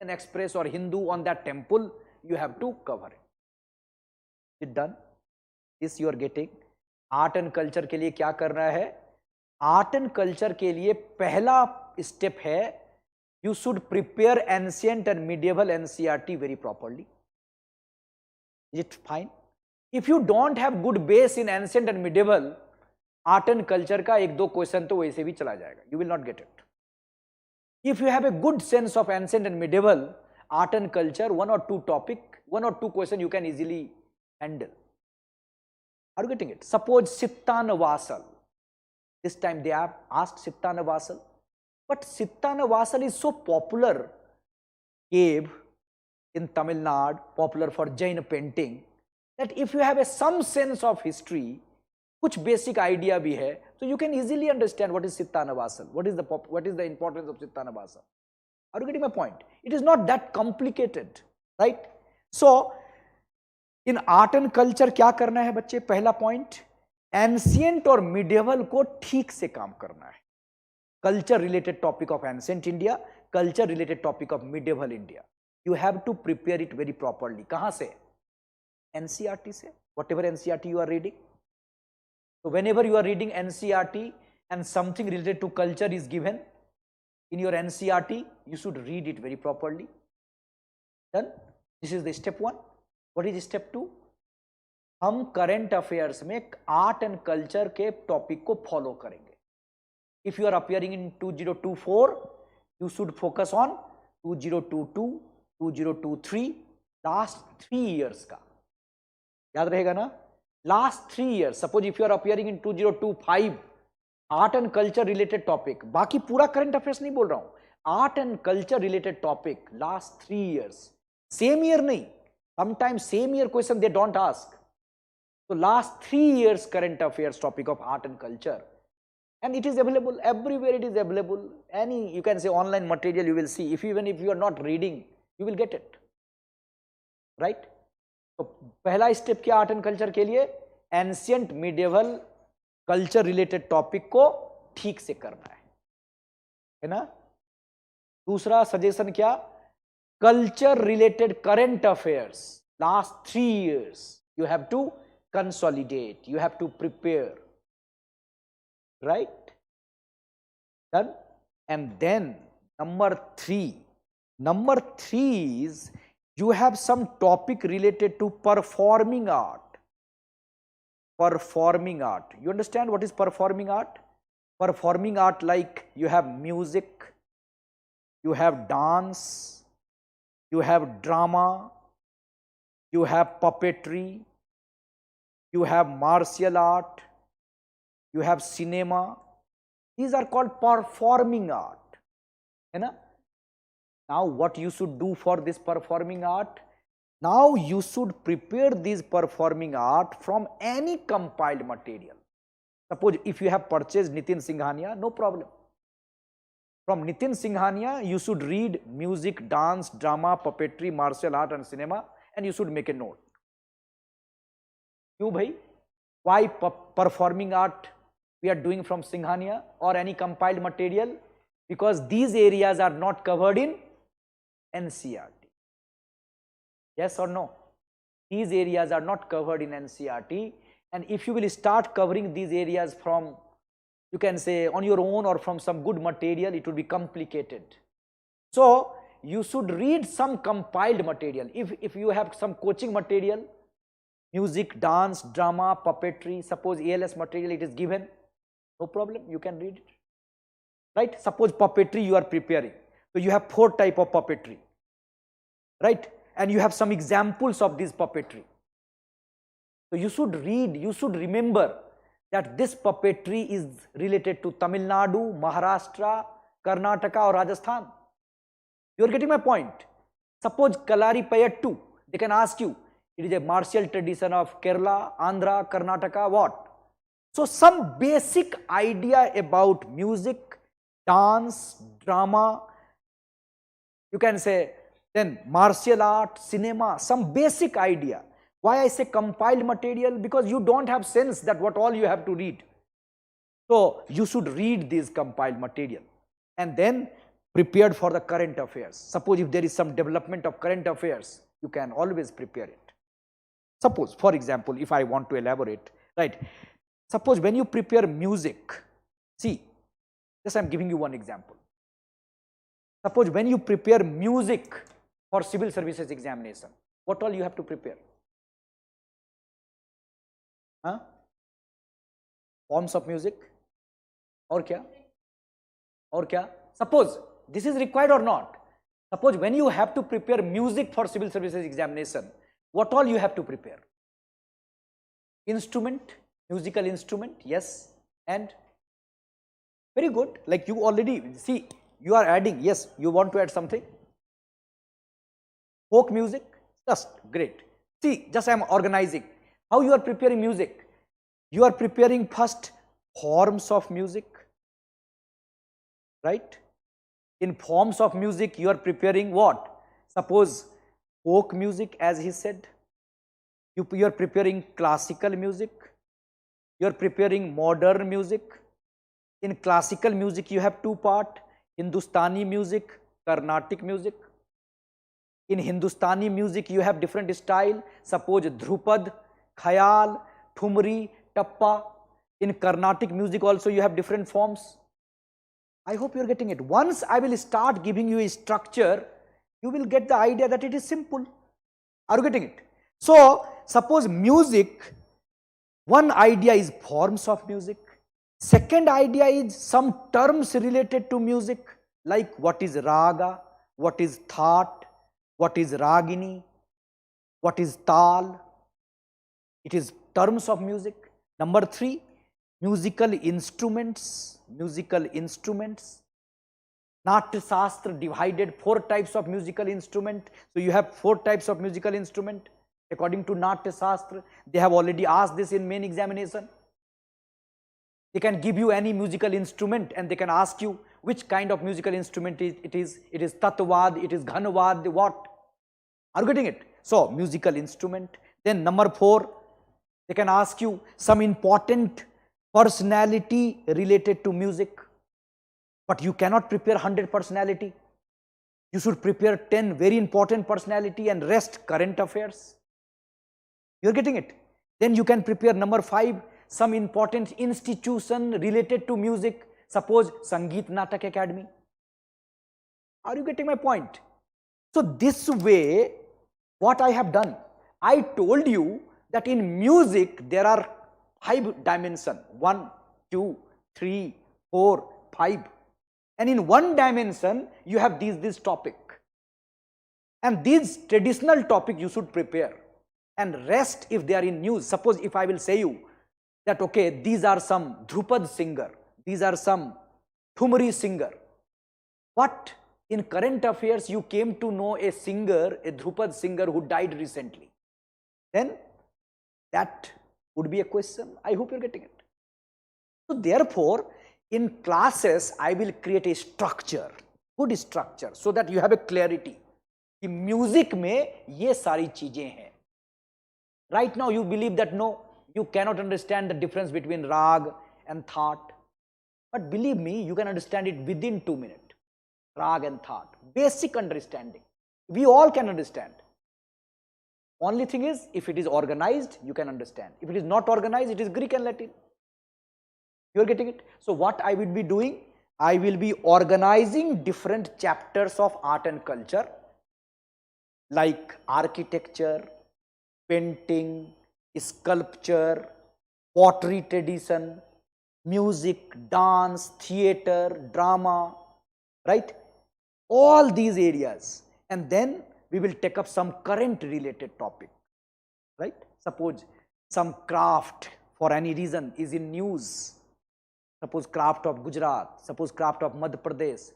An express or Hindu on that temple, you have to cover it. It done? This you are getting. Art and culture के लिए क्या करना है? Art and culture के लिए पहला step है, you should prepare ancient and medieval NCERT very properly. Is it fine? If you don't have good base in ancient and medieval, art and culture का एक दो क्वेश्चन तो वैसे भी चला जाएगा. You will not get it. If you have a good sense of ancient and medieval, art and culture, one or two topic, one or two question you can easily handle. Are you getting it? Suppose Sittanavasal. This time they have asked Sittanavasal. But Sittanavasal is so popular cave in Tamil Nadu, popular for Jain painting, that if you have some sense of history, कुछ basic idea भी है, so you can easily understand what is Sittanavasal, what is the importance of Sittanavasal. Are you getting my point? It is not that complicated, right? So in art and culture क्या करना है बच्चे? पहला point, ancient और medieval को ठीक से काम करना है. Culture related topic of ancient India, culture related topic of medieval India. You have to prepare it very properly. कहाँ से? NCERT से, whatever NCERT you are reading. So whenever you are reading NCERT and something related to culture is given in your NCERT, you should read it very properly. Done? This is the step 1. What is step 2? हम current affairs में art and culture के topic को follow करेंगे. If you are appearing in 2024, you should focus on 2022, 2023, last 3 years का. याद रहेगा ना? Last 3 years. Suppose if you are appearing in 2025, art and culture related topic. बाकी पूरा current affairs नहीं बोल रहा हूँ. Art and culture related topic. Last 3 years. Same year नहीं. Sometimes same year question they don't ask. So last 3 years current affairs topic of art and culture. And it is available everywhere. It is available. Any you can say online material you will see. Even if you are not reading, you will get it. Right? तो पहला step क्या art and culture के लिए? Ancient medieval culture related topic को ठीक से करना है ना? दूसरा सजेशन क्या? Culture related current affairs last 3 years you have to consolidate, you have to prepare, right? Done? And then number 3 is you have some topic related to performing art. Performing art. You understand what is performing art? Performing art, like you have music, you have dance, you have drama, you have puppetry, you have martial art, you have cinema. These are called performing art. है ना? Now what you should do for this performing art? Now you should prepare this performing art from any compiled material. Suppose if you have purchased Nitin Singhania, no problem. From Nitin Singhania, you should read music, dance, drama, puppetry, martial art and cinema, and you should make a note. क्यों भाई? Why performing art we are doing from Singhania or any compiled material, because these areas are not covered in NCERT. Yes or no? These areas are not covered in NCERT, and if you will start covering these areas from, you can say, on your own or from some good material, it will be complicated. So you should read some compiled material. If you have some coaching material, music, dance, drama, puppetry, suppose ALS material it is given, no problem, you can read it. Right? Suppose puppetry you are preparing. So you have 4 types of puppetry. Right? And you have some examples of this puppetry. So you should read, you should remember that this puppetry is related to Tamil Nadu, Maharashtra, Karnataka or Rajasthan. You are getting my point. Suppose Kalari Payattu, they can ask you, it is a martial tradition of Kerala, Andhra, Karnataka, what? So some basic idea about music, dance, drama, you can say, then martial art, cinema, some basic idea. Why I say compiled material? Because you don't have sense that what all you have to read. So you should read this compiled material and then prepared for the current affairs. Suppose if there is some development of current affairs, you can always prepare it. Suppose, for example, if I want to elaborate, right? Suppose when you prepare music, see, just I am giving you one example. Suppose when you prepare music for civil services examination, what all you have to prepare? Huh? Forms of music? Or kya? Or kya? Suppose this is required or not. Suppose when you have to prepare music for civil services examination, what all you have to prepare? Instrument, musical instrument, yes, and very good. Like you already see, you are adding, yes, you want to add something? Folk music, just great. See, just I am organizing. How you are preparing music? You are preparing first forms of music, right? In forms of music, you are preparing what? Suppose folk music, as he said. You are preparing classical music. You are preparing modern music. In classical music, you have 2 parts, Hindustani music, Carnatic music. In Hindustani music, you have different style. Suppose Dhrupad, Khayal, Thumri, Tappa. In Carnatic music also you have different forms. I hope you are getting it. Once I will start giving you a structure, you will get the idea that it is simple. Are you getting it? So, suppose music, one idea is forms of music. Second idea is some terms related to music, like what is raga, what is thaat, what is ragini, what is tal. It is terms of music. Number 3, musical instruments. Musical instruments. Natya Shastra divided 4 types of musical instrument. So you have 4 types of musical instrument according to Natya Shastra. They have already asked this in main examination. They can give you any musical instrument and they can ask you which kind of musical instrument it is. It is Tatvad, it is Ghanavad, what? Are you getting it? So musical instrument. Then number 4, they can ask you some important personality related to music. But you cannot prepare 100 personality. You should prepare 10 very important personality and rest current affairs. You are getting it? Then you can prepare number 5, some important institution related to music. Suppose Sangeet Natak Academy. Are you getting my point? So this way, what I have done, I told you that in music there are 5 dimensions, 1, 2, 3, 4, 5. And in one dimension, you have this topic. And these traditional topic you should prepare. And rest if they are in news. Suppose if I will say you that, okay, these are some Dhrupad singer, these are some Thumri singer. But in current affairs, you came to know a singer, a Dhrupad singer who died recently. Then that would be a question. I hope you are getting it. So therefore, in classes, I will create a structure, good structure, so that you have a clarity. In music में ये सारी चीजें हैं. Right now you believe that no, you cannot understand the difference between rag and thought. But believe me, you can understand it within 2 minutes. Rag and thought, basic understanding. We all can understand. Only thing is, if it is organized, you can understand. If it is not organized, it is Greek and Latin. You are getting it? So what I will be doing, I will be organizing different chapters of art and culture, like architecture, painting, sculpture, pottery tradition, music, dance, theater, drama, right? All these areas. And then we will take up some current related topic, right? Suppose some craft for any reason is in news. Suppose craft of Gujarat, suppose craft of Madhya Pradesh,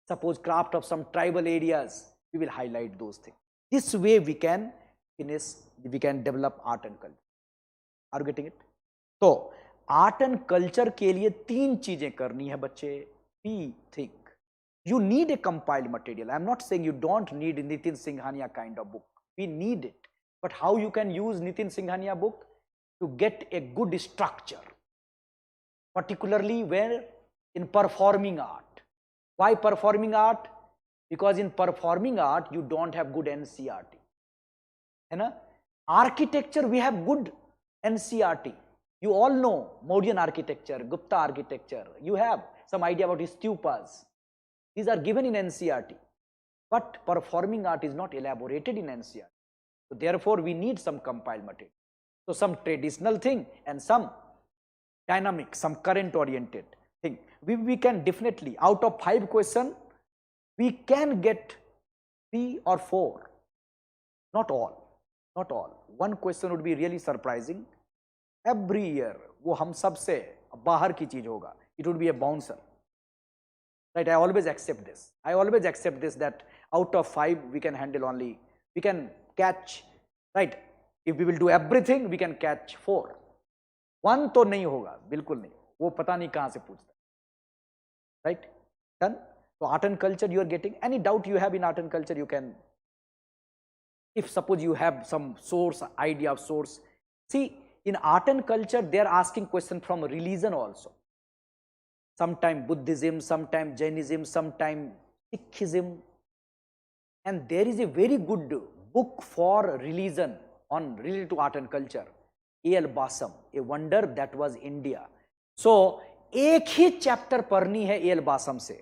suppose craft of some tribal areas, we will highlight those things. This way we can finish, we can develop art and culture. Are you getting it? So art and culture के लिए 3 चीजें करनी है बच्चे. Be think you need a compiled material. I am not saying you don't need Nitin Singhania kind of book. We need it, but how you can use Nitin Singhania book to get a good structure, particularly where in performing art. Why performing art? Because in performing art you don't have good NCRT, है ना. Architecture we have good NCRT. You all know Mauryan architecture, Gupta architecture. You have some idea about stupas. These are given in NCRT, but performing art is not elaborated in NCRT. So therefore we need some compiled material. So some traditional thing and some dynamic, some current oriented thing. We can definitely, out of 5 questions, we can get 3 or 4. Not all, not all. One question would be really surprising. Every year, वो हम सब से बाहर की चीज होगा. It would be a bouncer. Right? I always accept this. I always accept this, that out of 5 we can handle only, we can catch, right? If we will do everything, we can catch 4. 1 तो नहीं होगा, बिल्कुल नहीं. वो पता नहीं कहाँ से पूछता. Right? Done? So art and culture you are getting. Any doubt you have in art and culture, you can, if suppose you have some source, idea of source. See, in art and culture, they are asking question from religion also. Sometime Buddhism, sometime Jainism, sometime Sikhism. And there is a very good book for religion on related to art and culture. A.L. Basam, A Wonder That Was India. So, एक ही chapter पढ़नी है A.L. Basam से.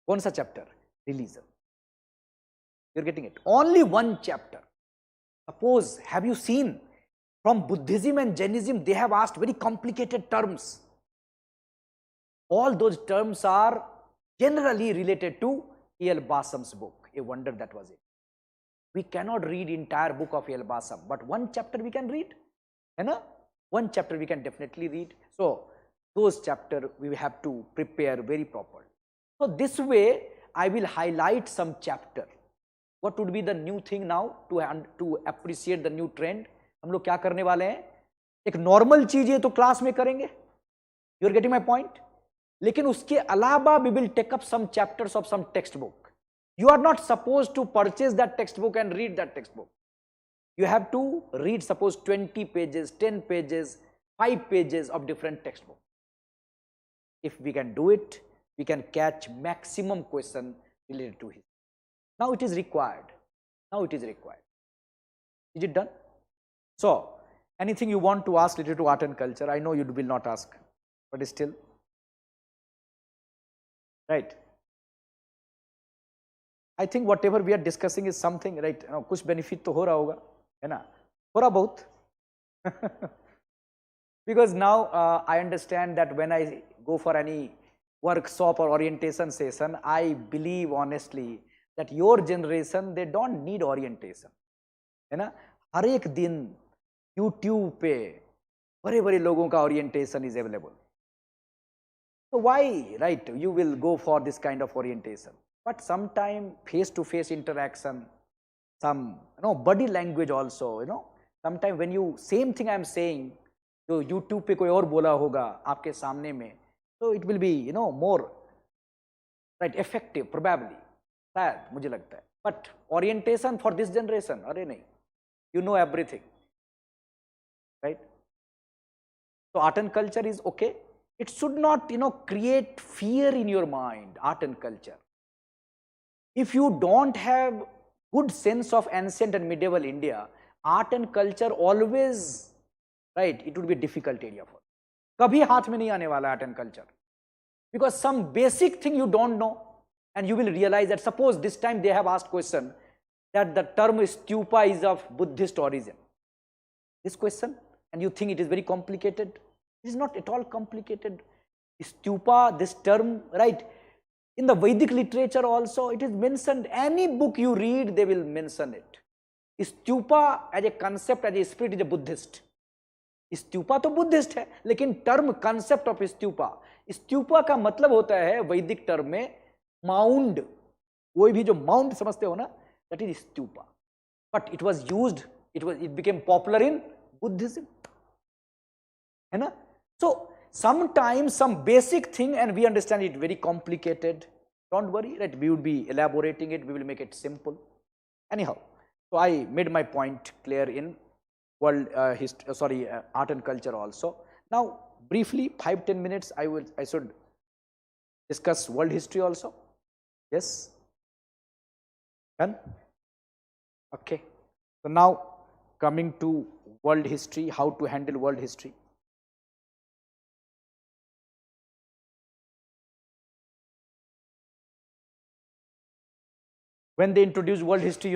कौन सा chapter? Religion. You're getting it. Only one chapter. Suppose, have you seen from Buddhism and Jainism, they have asked very complicated terms. All those terms are generally related to A.L. Basam's book, A Wonder That Was It. We cannot read entire book of A.L. Basam, but one chapter we can read. है ना? One chapter we can definitely read. So those chapter we have to prepare very properly. So this way I will highlight some chapter. What would be the new thing now to appreciate the new trend? हम लोग क्या करने वाले हैं? एक normal चीज है तो क्लास में करेंगे. You are getting my point? लेकिन उसके अलावा we will take up some chapters of some textbook. You are not supposed to purchase that textbook and read that textbook. You have to read, suppose 20 pages, 10 pages, 5 pages of different textbooks. If we can do it, we can catch maximum question related to history. Now it is required. Now it is required. Is it done? So, anything you want to ask related to art and culture? I know you will not ask, but still. Right? I think whatever we are discussing is something, right? कुछ benefit तो हो रहा होगा, है ना? थोड़ा बहुत. Because now I understand that when I go for any workshop or orientation session, I believe honestly that your generation, they don't need orientation, है ना? हर एक दिन YouTube पे बड़े बड़े लोगों का orientation is available. So why, right? You will go for this kind of orientation, but sometime face-to-face interaction, some body language also, sometime when you same thing I am saying, जो YouTube पे कोई और बोला होगा आपके सामने में, so it will be more right effective probably. शायद मुझे लगता है. But orientation for this generation, अरे नहीं, you know everything, right? So art and culture is okay. It should not, create fear in your mind, art and culture. If you don't have good sense of ancient and medieval India, art and culture always, right, it would be a difficult area for. कभी हाथ में नहीं आने वाला art and culture, because some basic thing you don't know, and you will realize that suppose this time they have asked question that the term stupa is of Buddhist origin. This question, and you think it is very complicated. It is not at all complicated. Stupa, this term, right? In the Vedic literature also, it is mentioned. Any book you read, they will mention it. Stupa as a concept, as a spirit, is a Buddhist. Stupa तो Buddhist है, लेकिन term concept of stupa, stupa का मतलब होता है वैदिक term में mound, कोई भी जो माउंड समझते हो ना, that is stupa, but it was used, it became popular in Buddhism, है ना. सो sometimes some basic thing and we understand it very complicated, don't worry, right, we would be elaborating it, we will make it simple. Anyhow, so I made my point clear in world history, art and culture also. Now briefly 5-10 minutes I should discuss world history also. Yes, done. Okay, so now coming to world history, how to handle world history. When they introduced world history,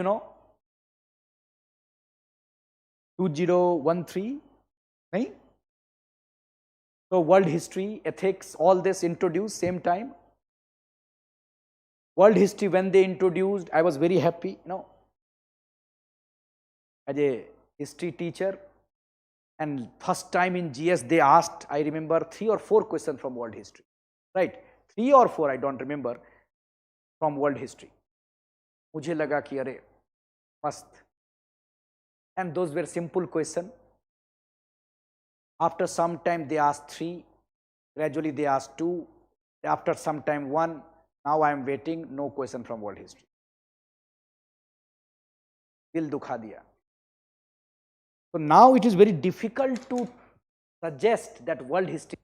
2013, right? So world history, ethics, all this introduced same time. World history, when they introduced, I was very happy, as a history teacher, and first time in GS they asked, I remember 3 or 4 questions from world history, right? 3 or 4, I don't remember, from world history. मुझे लगा कि अरे मस्त, and those were simple question. After some time they asked 3, gradually they asked 2, after some time 1, now I am waiting, no question from world history. दिल दुखा दिया. So now it is very difficult to suggest that world history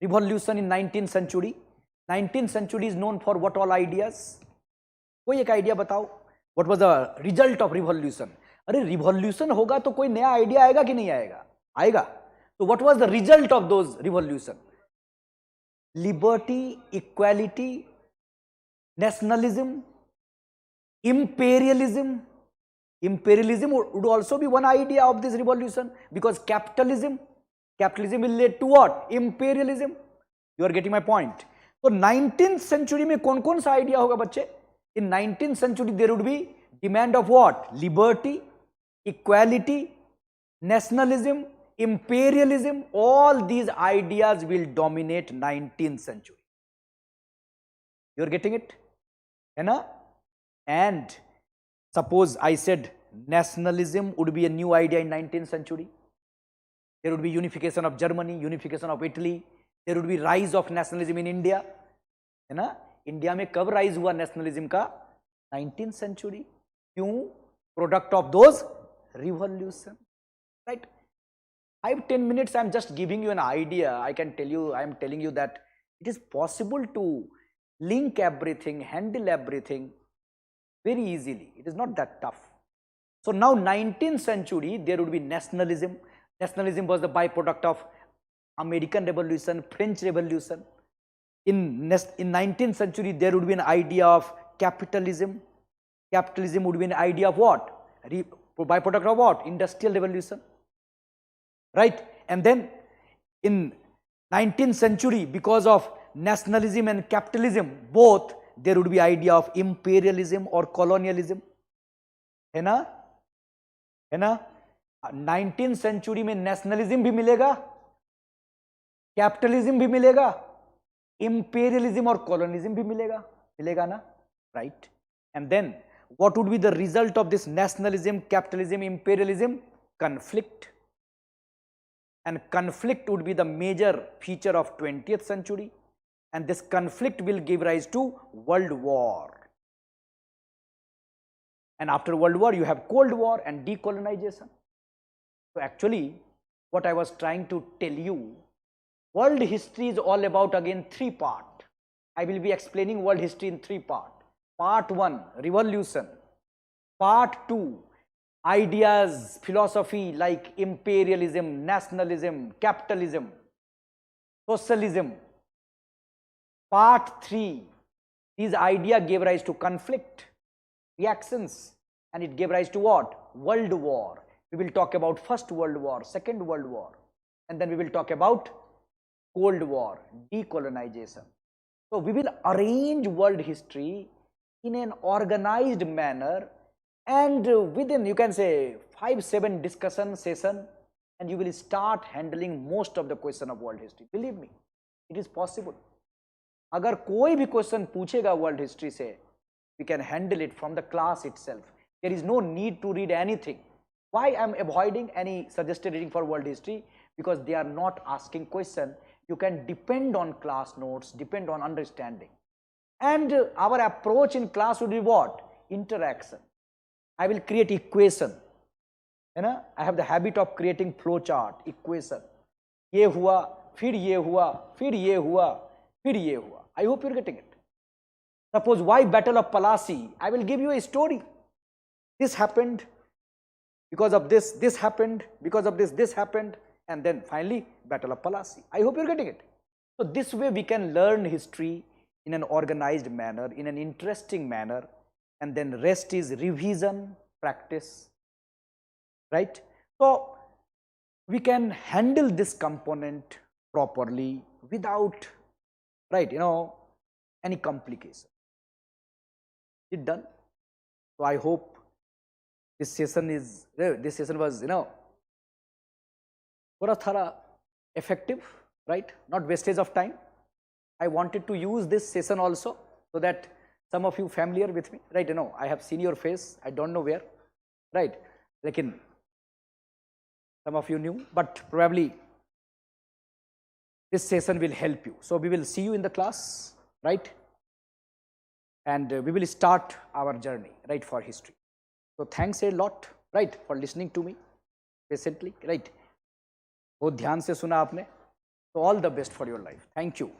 revolution in 19th century. 19th century is known for what all ideas? कोई एक idea बताओ, what was the result of revolution? अरे revolution होगा तो कोई नया idea आएगा कि नहीं आएगा? आएगा. तो what was the result of those revolution? Liberty, equality, nationalism, imperialism. Imperialism would also be one idea of this revolution, because capitalism will lead to what? Imperialism. You are getting my point. So 19th century में कौन कौन सा idea होगा बच्चे? In 19th century there would be demand of what? Liberty, equality, nationalism, imperialism. All these ideas will dominate 19th century. You are getting it? है ना? And suppose I said nationalism would be a new idea in 19th century. There would be unification of Germany, unification of Italy. There would be rise of nationalism in India. है ना? India में कब rise हुआ nationalism का? 19th century. क्यों? Product of those revolution. Right? 5-10 minutes I am just giving you an idea. I can tell you, I am telling you that it is possible to link everything, handle everything very easily. It is not that tough. So now 19th century there would be nationalism. Nationalism was the byproduct of American Revolution, French Revolution. In 19th century there would be an idea of capitalism. Capitalism would be an idea of what? Byproduct of what? Industrial Revolution. Right? And then in 19th century, because of nationalism and capitalism both, there would be idea of imperialism or colonialism. है ना? है ना? 19th century में nationalism भी मिलेगा, capitalism भी मिलेगा, imperialism और colonialism भी मिलेगा ना? Right? And then what would be the result of this nationalism, capitalism, imperialism? Conflict. And conflict would be the major feature of 20th century, and this conflict will give rise to World War. And after World War you have Cold War and decolonization. So actually what I was trying to tell you, world history is all about again 3 parts. I will be explaining world history in 3 parts. Part 1, revolution. Part 2, ideas, philosophy like imperialism, nationalism, capitalism, socialism. Part 3, these ideas gave rise to conflict, reactions, and it gave rise to what? World War. We will talk about First World War, Second World War, and then we will talk about Cold War, decolonization. So we will arrange world history in an organized manner, and within, you can say, 5-7 discussion session, and you will start handling most of the question of world history. Believe me, it is possible. अगर कोई भी question पूछेगा world history से, we can handle it from the class itself. There is no need to read anything. Why I am avoiding any suggested reading for world history? Because they are not asking question. You can depend on class notes, depend on understanding. And our approach in class would be what? Interaction. I will create equation. है ना? I have the habit of creating flow chart, equation. ये हुआ, फिर ये हुआ, फिर ये हुआ, फिर ये हुआ. I hope you're getting it. Suppose why Battle of Plassey? I will give you a story. This happened because of this, this happened because of this, this happened, and then finally Battle of Plassey. I hope you're getting it. So this way we can learn history in an organized manner, in an interesting manner, and then rest is revision, practice, right? So we can handle this component properly without, right, any complication. It done? So I hope this session was, thorough, effective, right? Not wastage of time. I wanted to use this session also so that some of you familiar with me, right? I have seen your face, I don't know where, right? Lekin some of you knew, but probably this session will help you. So we will see you in the class, right? And we will start our journey, right, for history. So thanks a lot, right, for listening to me patiently, right? बहुत ध्यान से सुना आपने. So all the best for your life. Thank you.